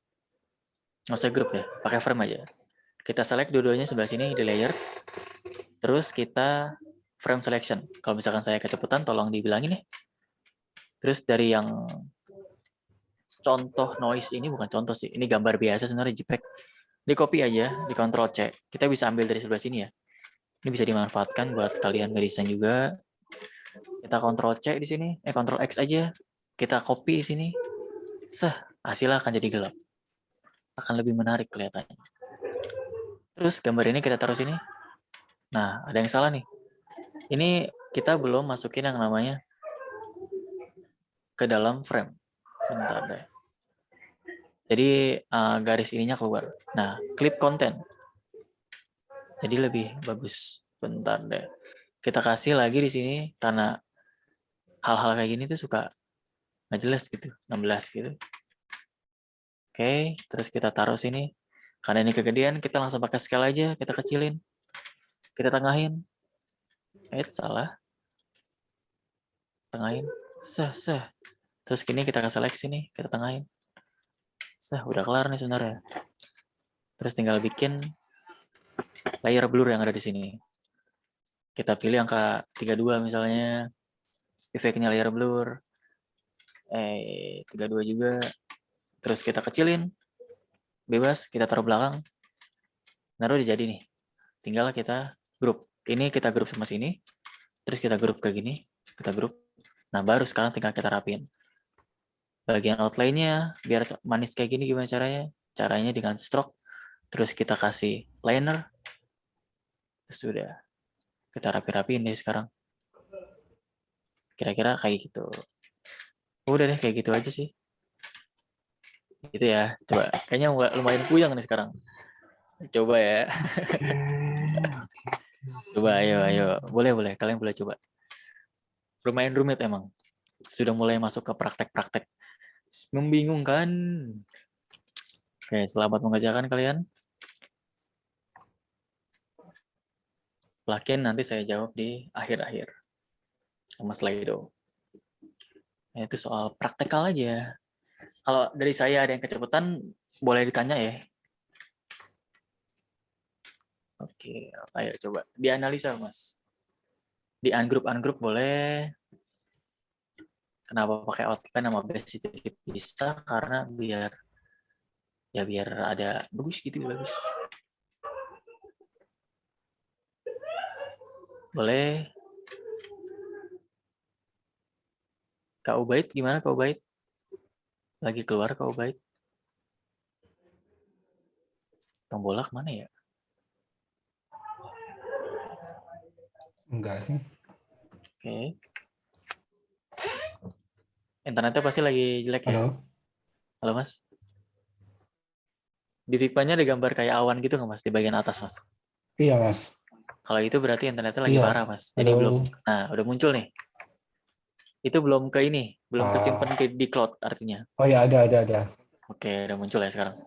nggak usah group ya, pakai frame aja. Kita select dua-duanya sebelah sini di layer. Terus kita frame selection. Kalau misalkan saya kecepatan, tolong dibilangin ya. Terus dari yang contoh noise ini, bukan contoh sih, ini gambar biasa sebenarnya JPEG. Di copy aja, di Ctrl C. Kita bisa ambil dari sebelah sini ya. Ini bisa dimanfaatkan buat kalian ngedesain juga. Kita Ctrl C di sini, Ctrl X aja. Kita copy di sini. Sah, hasilnya akan jadi gelap. Akan lebih menarik kelihatannya. Terus gambar ini kita taruh sini. Nah, ada yang salah nih. Ini kita belum masukin yang namanya ke dalam frame. Bentar deh. Jadi garis ininya keluar. Nah, clip content. Jadi lebih bagus. Bentar deh. Kita kasih lagi di sini karena hal-hal kayak gini tuh suka nggak jelas gitu. 16 gitu. Oke, terus kita taruh sini. Karena ini kegedean, kita langsung pakai scale aja. Kita kecilin. Kita tengahin. Salah. Tengahin. Sah. Terus gini kita ke seleksi nih. Kita tengahin. Udah kelar nih sebenarnya. Terus tinggal bikin layer blur yang ada di sini. Kita pilih angka 32 misalnya. Efeknya layer blur. 32 juga. Terus kita kecilin. Bebas, kita taruh belakang. Nah, udah jadi nih. Tinggal kita grup. Ini kita grup sama sini. Terus kita grup ke gini. Kita grup. Nah, baru sekarang tinggal kita rapiin. Bagian outline-nya, biar manis kayak gini gimana caranya? Caranya dengan stroke. Terus kita kasih liner. Terus udah. Kita rapi-rapiin deh sekarang. Kira-kira kayak gitu. Udah deh, kayak gitu aja sih. Gitu ya. Coba. Kayaknya lumayan puyeng nih sekarang. Coba ya. Coba, ayo. Boleh. Kalian boleh coba. Lumayan rumit emang. Sudah mulai masuk ke praktek-praktek. Membingungkan. Oke, selamat mengerjakan kalian. Lakin nanti saya jawab di akhir-akhir. Sama Slido. Nah, itu soal praktekal aja. Kalau dari saya ada yang kecepatan, boleh ditanya ya. Oke, ayo coba dianalisa, Mas. Di ungroup boleh. Kenapa pakai outline sama base itu dipisah? Karena biar ada bagus gitu, bagus. Boleh. Kak Ubaid, gimana Kak Ubaid? Lagi keluar Kak Ubaid? Tombolak mana ya? Enggak sih. Oke. Internetnya pasti lagi jelek ya? Halo Mas? Di Pikpanya ada gambar kayak awan gitu nggak Mas? Di bagian atas Mas? Iya, Mas. Kalau itu berarti internetnya lagi Iya. parah Mas. Jadi Halo. belum. Nah, udah muncul nih. Itu belum ke ini. Belum kesimpan di cloud artinya. Oh ya, ada. Oke, udah muncul ya sekarang.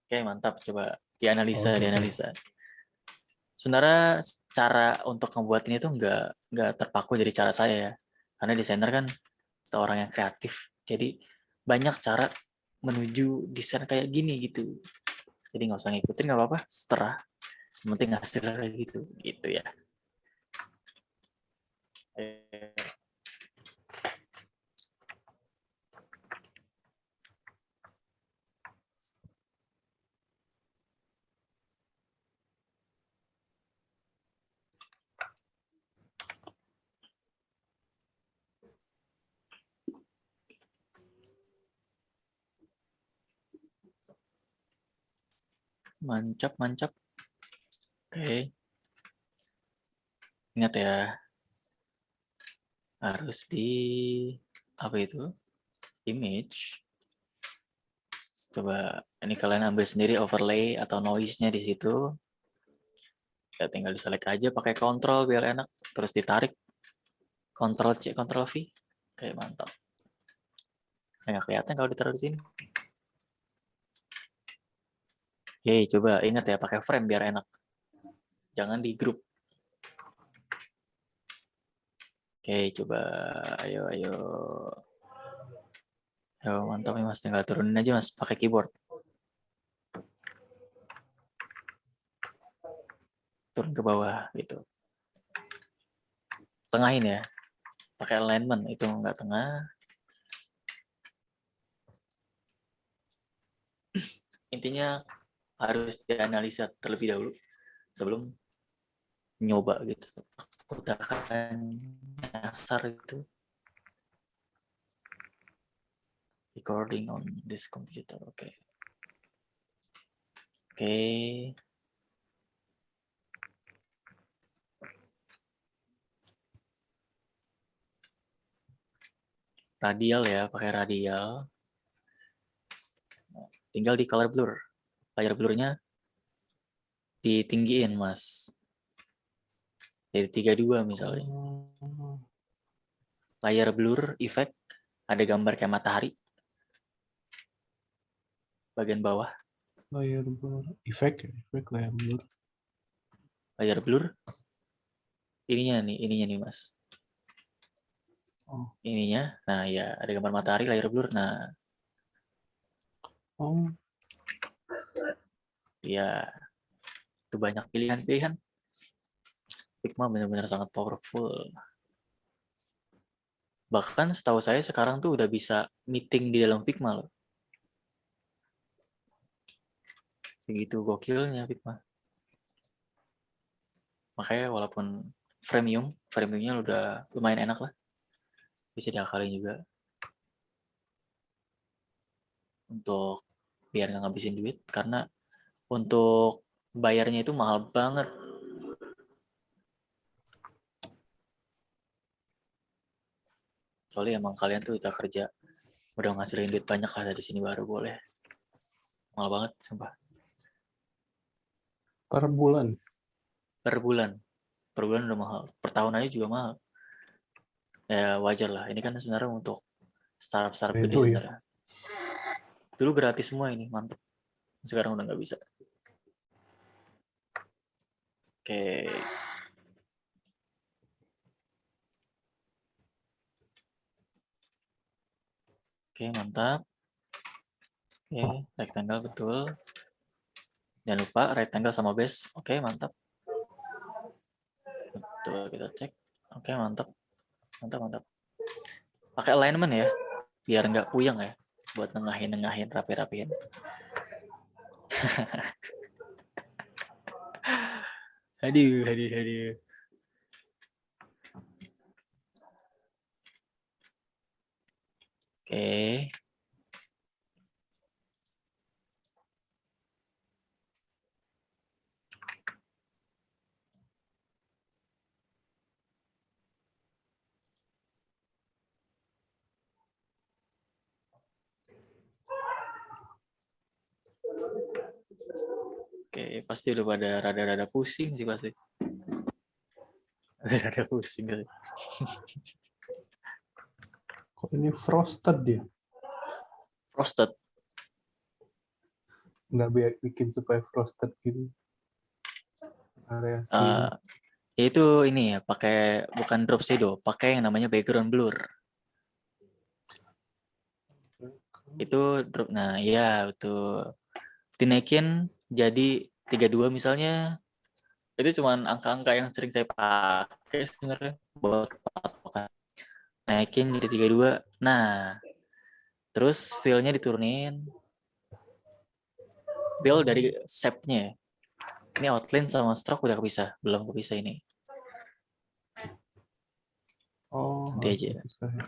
Oke, mantap. Coba dianalisa. Sebenarnya cara untuk membuat ini tuh nggak terpaku dari cara saya ya. Karena desainer kan seorang yang kreatif. Jadi banyak cara menuju desain kayak gini gitu. Jadi nggak usah ngikutin, nggak apa-apa. Seterah. Yang penting hasilnya kayak gitu ya. Mancap. Oke. Ingat ya. Harus di apa itu? Image. Coba ini kalian ambil sendiri overlay atau noise-nya di situ. Ya tinggal diselect aja pakai kontrol biar enak. Terus ditarik. Ctrl C, Ctrl V. Oke, mantap. Nggak kelihatan kalau ditaruh di sini. Oke, coba ingat ya pakai frame biar enak. Jangan di grup. Oke, coba ayo ayo. Ayo mantap nih Mas, tinggal turunin aja Mas pakai keyboard. Turun ke bawah gitu. Tengahin ya. Pakai alignment itu nggak tengah. Intinya harus dianalisa terlebih dahulu sebelum nyoba gitu. Udah kan nyasar itu. Recording on this computer. Oke. Oke. Radial ya, pakai radial. Tinggal di color blur. Layar blurnya ditinggiin, Mas. Jadi 32 misalnya. Layar blur effect ada gambar kayak matahari. Bagian bawah. Layar blur, efek layar blur. Layar blur. Ininya nih, Mas. Oh. Ininya. Nah, ya, ada gambar matahari layar blur. Nah, Oh, ya itu banyak pilihan-pilihan. Figma benar-benar sangat powerful. Bahkan setahu saya sekarang tuh udah bisa meeting di dalam Figma loh. Segitu gokilnya Figma. Makanya walaupun framingnya udah lumayan enak lah. Bisa diakalin juga. Untuk biar nggak ngabisin duit. Karena untuk bayarnya itu mahal banget. Soalnya emang kalian tuh udah kerja, udah ngasilin duit banyak lah dari sini baru boleh. Mahal banget, sumpah. per bulan. Per bulan. Per bulan udah mahal. Per tahun aja juga mahal. Ya wajar lah. Ini kan sebenarnya untuk startup gede Itu ya. sebenarnya. Dulu gratis semua ini, mantep. Sekarang udah nggak bisa. Oke. Oke, mantap. Oke, rectangle betul. Jangan lupa rectangle sama base. Oke, mantap. Betul, kita cek. Oke, mantap. Mantap. Pakai alignment ya, biar nggak puyeng ya. Buat nengahin, rapi-rapiin. Aduh. Oke. Oke, pasti udah pada rada-rada pusing sih pasti. Rada pusing kali. Kok ini frosted dia? Frosted. Nggak bikin supaya frosted gitu. Variasi. Itu ini ya, pakai bukan drop shadow, pakai yang namanya background blur. Itu drop. Nah, iya betul. Dinaikin jadi 32 misalnya. Itu cuman angka-angka yang sering saya pakai sebenarnya buat patokan. Naikin jadi 32. Nah, terus fill-nya diturunin. Fill dari shape-nya. Ini outline sama stroke udah kepisah, belum kepisah ini. Oh, Nanti aja. bisa ya.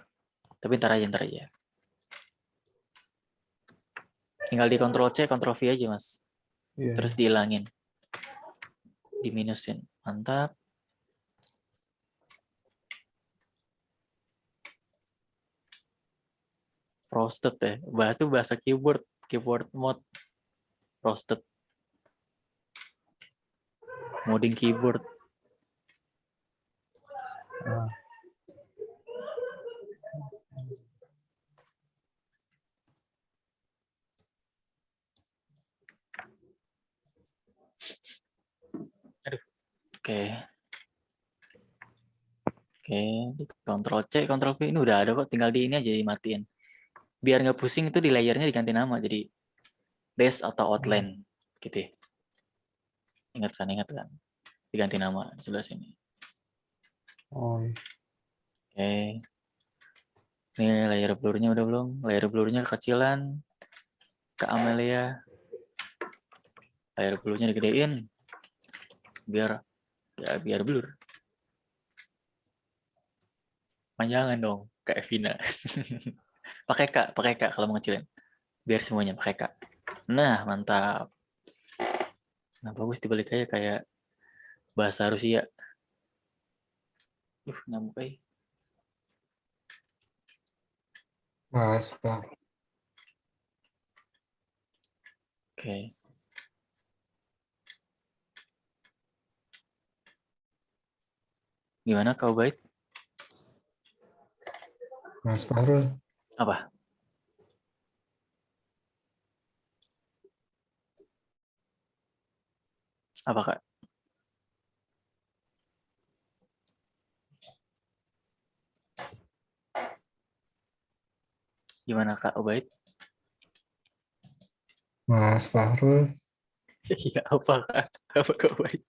Tapi ntar aja. Tinggal di Ctrl C, Ctrl V aja, Mas. Iya. Terus dihilangin. Diminusin. Mantap. Frosted ya. Itu bahasa keyboard mode. Frosted. Modding keyboard. Oke. Oke, di Ctrl C, Ctrl V ini udah ada kok, tinggal di ini aja dimatiin. Biar nggak pusing itu di layernya diganti nama jadi base atau outline gitu ya. Ingat kan? Diganti nama di sebelah sini. Oh, Oke. Ini layer blur-nya udah belum? Layer blur-nya kekecilan. Ke Amelia. Layer blur-nya digedein. Biar blur. Panjangan dong, kayak Vina. pakai K kalau mau ngecilin. Biar semuanya pakai K. Nah, mantap. Nah, bagus dibalik aja kayak bahasa Rusia. Nyamuk aja. Mas, Pak. Oke. Gimana kau baik? Mas Fahrul. Apa? Apa, Kak? Gimana, Kak Ubaid? Mas Fahrul. Iya, apa, Kak? Apa, Kak Ubaid?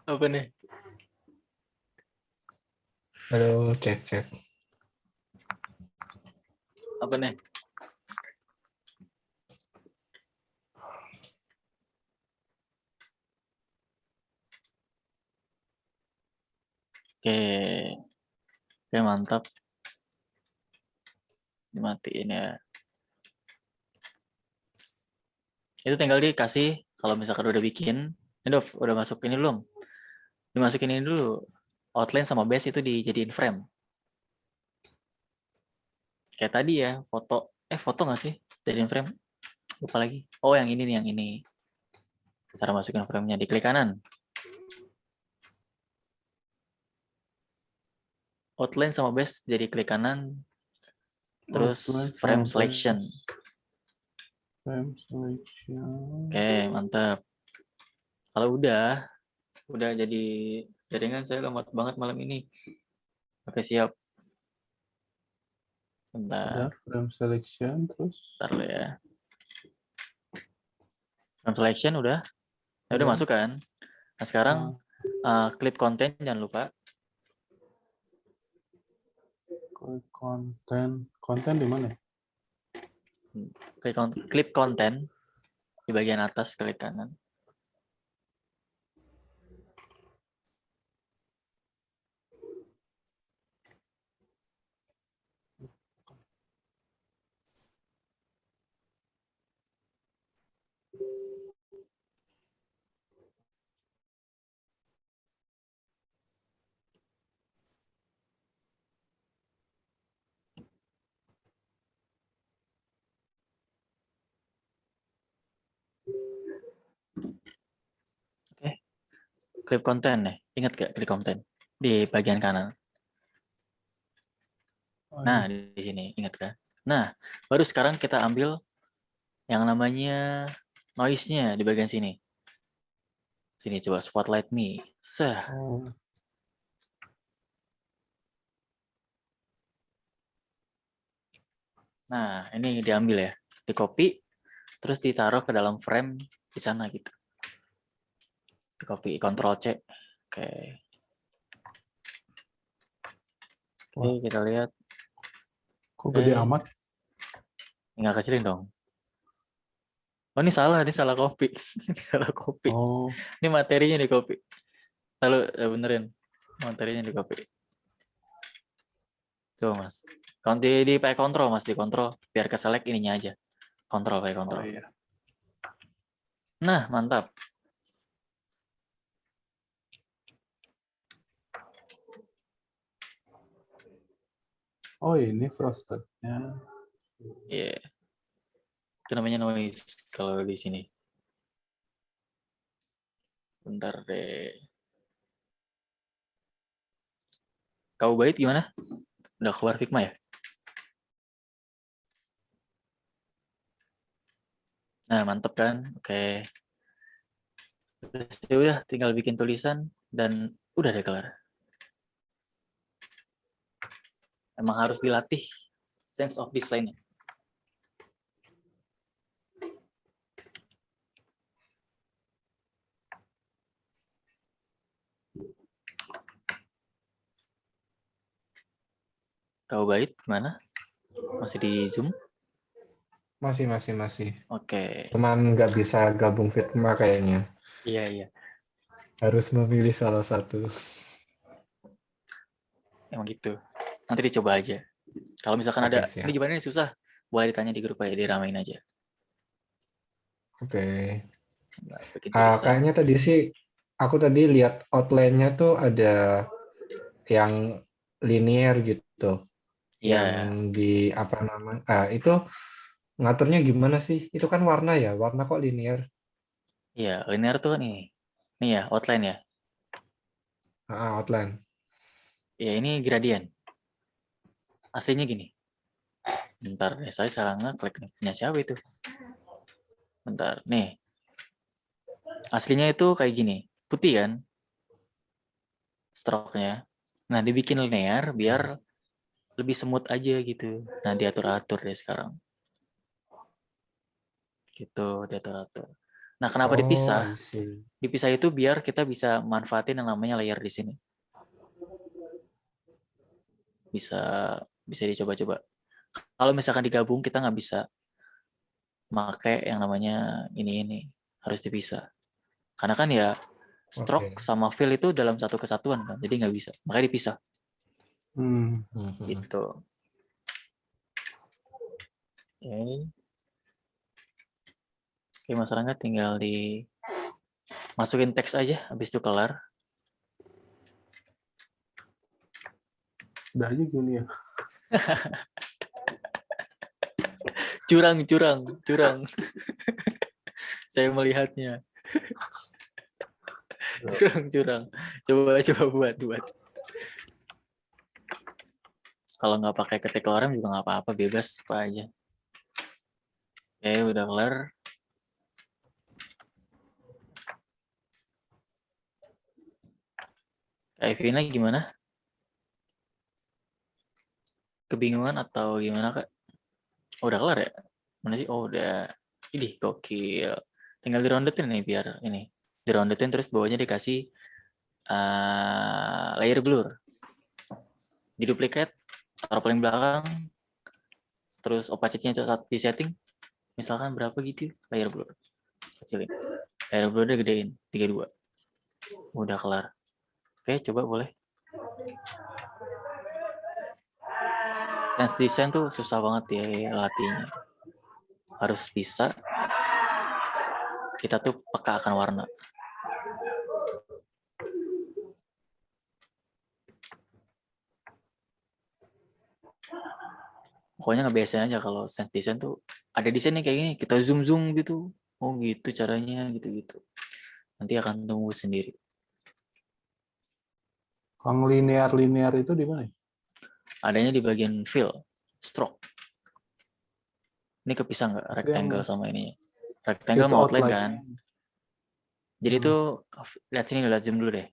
Apa nih? Halo, cek. Apa nih? Oke. Oke, mantap. Dimatiin ya. Itu tinggal dikasih kalau misalkan udah bikin. Ini udah masuk ini belum? Dimasukin ini dulu. Outline sama base itu dijadiin frame. Kayak tadi ya, foto. Foto nggak sih? Jadiin frame. Lupa lagi. Oh, yang ini nih, yang ini. Cara masukin frame-nya. Diklik kanan. Outline sama base jadi klik kanan. Terus Outline frame sama selection. frame selection. Oke, mantap. Kalau udah jadi jaringan saya lemot banget malam ini. Oke, siap. Udah Bentar, frame selection terus. bentar lo ya. Frame selection udah. Udah Udah. masuk kan? Nah, sekarang clip konten jangan lupa. Konten di mana? Clip konten di bagian atas klik kanan. Oke. Clip konten nih. Ingat gak clip konten di bagian kanan? Oh, Nah, ini. di sini ingat kan? Nah, baru sekarang kita ambil yang namanya noise-nya di bagian sini. Sini coba spotlight me. Oh, Nah, ini diambil ya. Di copy terus ditaruh ke dalam frame di sana gitu. Di copy Ctrl C. Oke. Oke, kita lihat. kok gede amat? Tinggal kecilin dong. Oh, ini salah copy. Salah copy. Oh, Ini materinya di copy. Lalu benerin. Materinya di copy. Tuh, Mas. Kalau di pakai kontrol, Mas, di kontrol biar ke select ininya aja. Kontrol pakai Oh kontrol. iya. Nah, mantap. oh ini frosted-nya. Iya. Itu namanya noise kalau di sini. Bentar deh. Kau Bait gimana? Udah keluar Figma ya? Nah, mantep kan? Oke. Terus ya udah tinggal bikin tulisan dan udah deh kelar. Emang harus dilatih sense of design. Kau Bait gimana? Masih di Zoom? Masih. Oke. Cuman nggak bisa gabung Figma kayaknya. Iya. Harus memilih salah satu. Emang gitu. Nanti dicoba aja. Kalau misalkan Oke, ada, ini siap. gimana nih susah, boleh ditanya di grup aja, diramein aja. Oke. Nah, bikin tulisan. Kayaknya tadi sih aku tadi lihat outline-nya tuh ada yang linear gitu, Iya, yang di apa namanya? Itu ngaturnya gimana sih? Itu kan warna ya, warna kok linear? iya, linear tuh kan ini. Nih ya, outline ya. Outline. Ya ini gradient. Aslinya gini. Bentar, saya salah ngeklik nih. Punya siapa itu? Bentar, nih. Aslinya itu kayak gini. Putih kan? Stroke-nya. Nah, dibikin linear biar lebih semut aja gitu. Nah, diatur-atur deh sekarang. Gitu, diatur-atur. Nah, kenapa Oh, dipisah? I see. Dipisah itu biar kita bisa manfaatin yang namanya layer di sini. Bisa bisa dicoba-coba. Kalau misalkan digabung kita nggak bisa pakai yang namanya ini harus dipisah. Karena kan ya stroke Oke. sama fill itu dalam satu kesatuan kan, jadi nggak bisa. Makanya dipisah. Hmm. Gitu. Oke. Oke, masalahnya tinggal dimasukin teks aja, habis itu kelar. Udah aja gini ya. Curang. Saya melihatnya. Curang. Coba buat. Kalau nggak pakai ketik lorem juga nggak apa-apa, bebas apa aja. Oke, udah kelar. Kak Evina gimana? Kebingungan atau gimana, Kak? Oh, udah kelar ya? Mana sih? Oh, udah. Idih, gokil. Tinggal dirondetin nih biar ini. Dirondetin terus bawahnya dikasih layer blur. Diduplikat, taruh paling belakang, terus opacity-nya di setting. Misalkan berapa gitu, layer blur. Kecilin. Layer blur udah gedein, 32. Udah kelar. Oke, coba boleh. Sense design tuh susah banget ya latihnya. Harus bisa. Kita tuh peka akan warna. Pokoknya ngebiasain aja kalau sense design tuh ada desainnya kayak gini, kita zoom gitu. Oh gitu caranya gitu. Nanti akan tumbuh sendiri. Kalau linear itu di mana? Adanya di bagian fill, stroke. Ini kepisah nggak Itu yang rectangle sama ininya? Rectangle itu mau outline outline. kan? Jadi tuh lihat sini, lihat zoom dulu deh.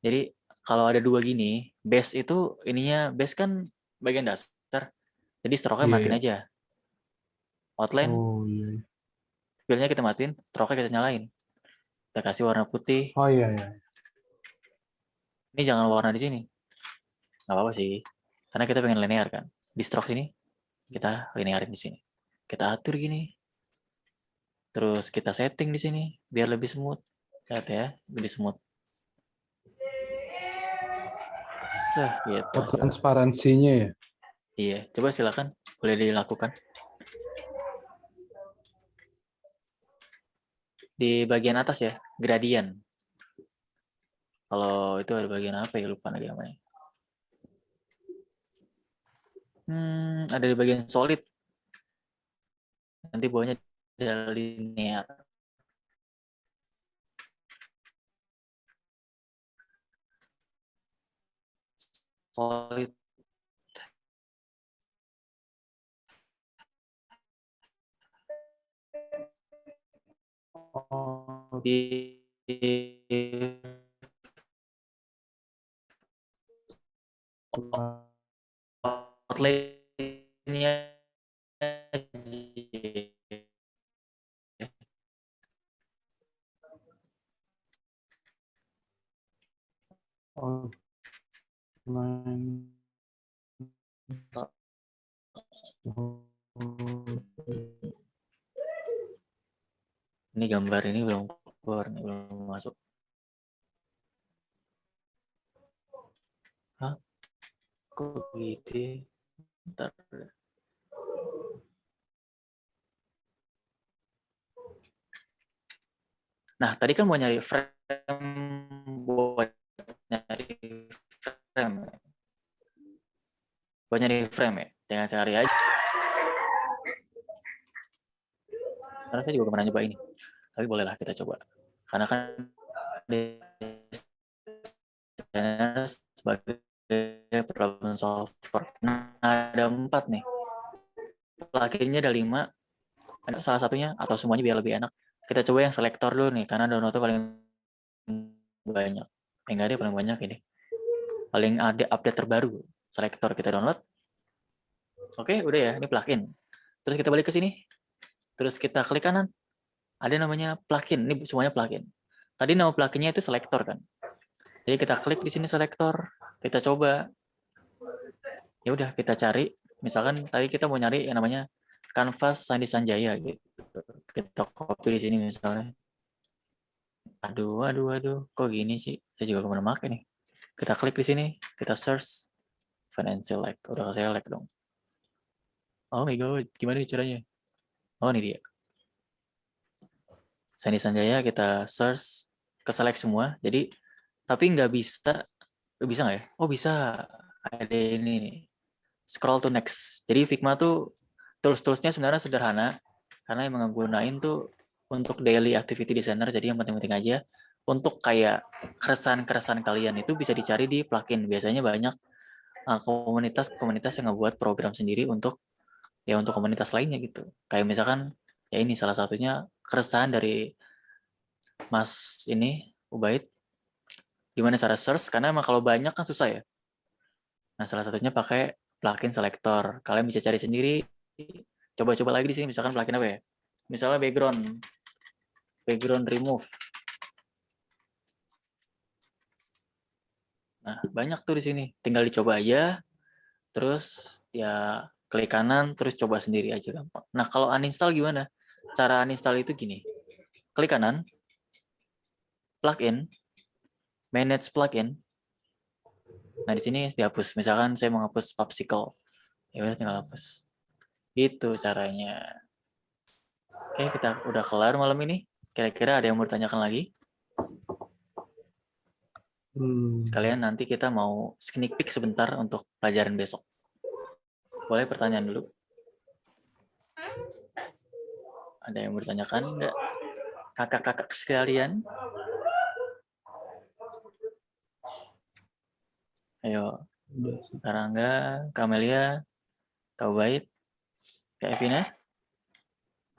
Jadi kalau ada dua gini, base itu ininya base kan bagian dasar. Jadi stroke-nya Iya, matiin iya. aja. Outline, Oh iya. fill-nya kita matiin, stroke-nya kita nyalain. Kita kasih warna putih. Oh iya. Ini jangan warna di sini. Nggak apa-apa sih. Karena kita pengen linear kan. Di stroke ini, kita linearin di sini. Kita atur gini. Terus kita setting di sini biar lebih smooth. Lihat ya, lebih smooth. Gitu. Oh, transparansinya ya. Iya, coba silakan boleh dilakukan. Di bagian atas ya, gradient. Kalau itu ada bagian apa ya, lupa lagi namanya. Ada di bagian solid. Nanti bawahnya ada linear. Solid. Oh, di outline-nya outline. ini gambar ini belum keluar nih, belum masuk. Hah? Kok gitu? Bentar. Nah, tadi kan mau nyari frame buat nyari frame. Buat nyari frame ya. Dengan cari aja. Karena saya juga pernah nyoba ini. Tapi bolehlah kita coba. Karena kan sebagai problem solver. Nah, ada 4 nih. Plugin-nya ada 5. Salah satunya atau semuanya biar lebih enak. Kita coba yang selektor dulu nih, karena download paling banyak. Enggak ada paling banyak ini. Paling ada update terbaru. Selektor kita download. Oke, udah ya, ini plugin. Terus kita balik ke sini. Terus kita klik kanan. Ada namanya plugin. Ini semuanya plugin. Tadi nama pluginnya itu selektor kan. Jadi kita klik di sini selektor. Kita coba. Ya udah kita cari. Misalkan tadi kita mau nyari yang namanya Canvas Sandi Sanjaya gitu. Kita copy di sini misalnya. Aduh. Kok gini sih? Saya juga pernah pakai nih. Kita klik di sini. Kita search. Find and select. Udah select dong. Oh my god. Gimana caranya? Oh ini dia. Sandi Sanjaya kita search. Ke select semua. Jadi tapi nggak bisa. Bisa nggak ya? Oh bisa. Ada ini nih. Scroll to next. Jadi Figma tuh tools-toolsnya sebenarnya sederhana. Karena yang menggunain tuh untuk daily activity designer. Jadi yang penting-penting aja. Untuk kayak keresahan-keresahan kalian itu bisa dicari di plugin. Biasanya banyak komunitas-komunitas yang ngebuat program sendiri untuk komunitas lainnya gitu. Kayak misalkan ya ini salah satunya keresahan dari Mas ini Ubaid. Gimana cara search? Karena emang kalau banyak kan susah ya. Nah, salah satunya pakai plugin selector. Kalian bisa cari sendiri. Coba-coba lagi di sini misalkan plugin apa ya? Misalnya background remove. Nah, banyak tuh di sini. Tinggal dicoba aja. Terus ya klik kanan, terus coba sendiri aja gampang. Nah, kalau uninstall gimana? Cara uninstall itu gini. Klik kanan, plugin, manage plugin. Nah, di sini dihapus. Misalkan saya mau hapus Popsicle. Ya udah tinggal hapus. Itu caranya. Oke, kita udah kelar malam ini. Kira-kira ada yang mau ditanyakan lagi? Sekalian nanti kita mau sneak peek sebentar untuk pelajaran besok. Boleh pertanyaan dulu? Ada yang mau ditanyakan enggak? Kakak-kakak sekalian? Ayo, Karangga, Kamelia, Kak Ubaid, Kak Evina?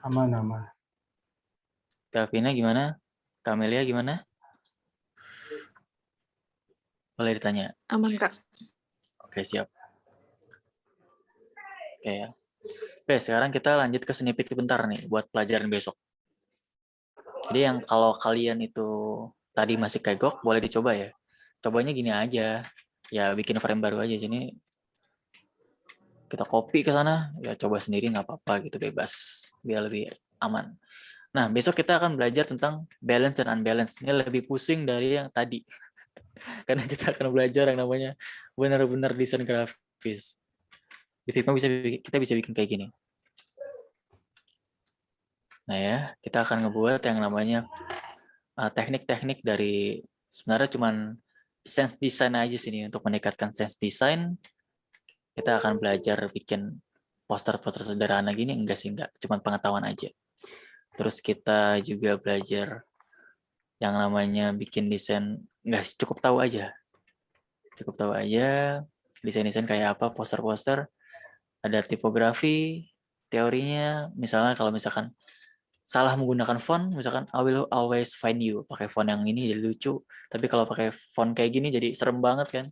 Aman. Kak Evina gimana? Kamelia gimana? Boleh ditanya? Aman, Kak. Oke, siap. Oke ya. Oke, sekarang kita lanjut ke sneak peek bentar nih buat pelajaran besok. Jadi yang kalau kalian itu tadi masih kegok, boleh dicoba ya. Cobanya gini aja. Ya bikin frame baru aja. Sini kita copy ke sana, ya coba sendiri nggak apa-apa gitu, bebas. Biar lebih aman. Nah, besok kita akan belajar tentang balance dan unbalance. Ini lebih pusing dari yang tadi. Karena kita akan belajar yang namanya benar-benar desain grafis. Di Figma kita bisa bikin kayak gini. Nah ya, kita akan ngebuat yang namanya teknik-teknik dari sebenarnya cuman sense design aja sini. Untuk meningkatkan sense design, kita akan belajar bikin poster-poster sederhana gini. Enggak sih, enggak. Cuman pengetahuan aja. Terus kita juga belajar yang namanya bikin desain, enggak cukup tahu aja. Cukup tahu aja desain-desain kayak apa, poster-poster, ada tipografi, teorinya, misalnya kalau misalkan salah menggunakan font, misalkan I will always find you, pakai font yang ini jadi lucu, tapi kalau pakai font kayak gini jadi serem banget kan,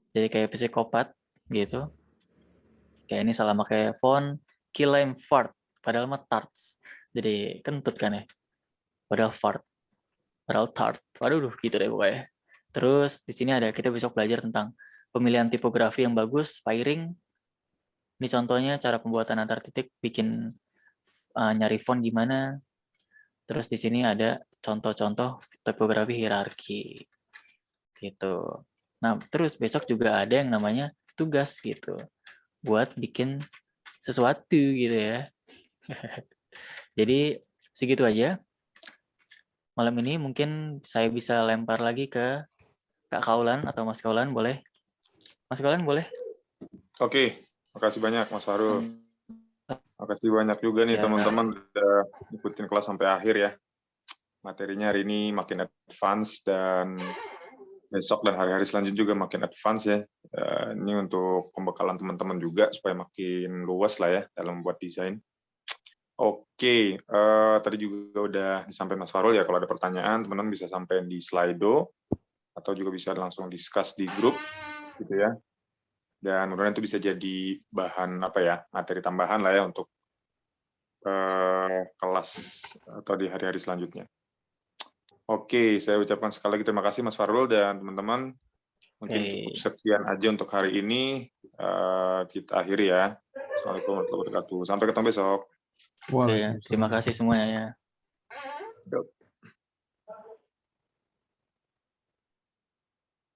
jadi kayak psikopat gitu. Kayak ini salah pakai font Killam fart, padahal mah tarts, jadi kentut kan ya, padahal fart, padahal tart, waduh gitu deh pokoknya. Terus di sini ada kita besok belajar tentang pemilihan tipografi yang bagus, spirring. Ini contohnya cara pembuatan antar titik, bikin nyari font gimana. Terus di sini ada contoh-contoh tipografi hierarki. Gitu. Nah, terus besok juga ada yang namanya tugas gitu. Buat bikin sesuatu gitu ya. Jadi segitu aja. Malam ini mungkin saya bisa lempar lagi ke Kak Kaulan atau Mas Kaulan, boleh? Mas Kaulan boleh? Oke, makasih banyak Mas Farul. Makasih banyak juga nih Ya. teman-teman udah ikutin kelas sampai akhir ya. Materinya hari ini makin advance dan besok dan hari-hari selanjutnya juga makin advance ya. Ini untuk pembekalan teman-teman juga supaya makin luas lah ya dalam membuat desain. Oke, tadi juga udah disampaikan Mas Farul ya, kalau ada pertanyaan teman-teman bisa sampai di Slido atau juga bisa langsung discuss di grup gitu ya. Dan mudah-mudahan itu bisa jadi bahan materi tambahan lah ya untuk kelas atau di hari-hari selanjutnya. Oke, saya ucapkan sekali lagi terima kasih Mas Farul dan teman-teman. Mungkin cukup sekian aja untuk hari ini. Kita akhiri ya. Assalamualaikum warahmatullahi wabarakatuh. Sampai ketemu besok. Oke, terima kasih semuanya. Yuk.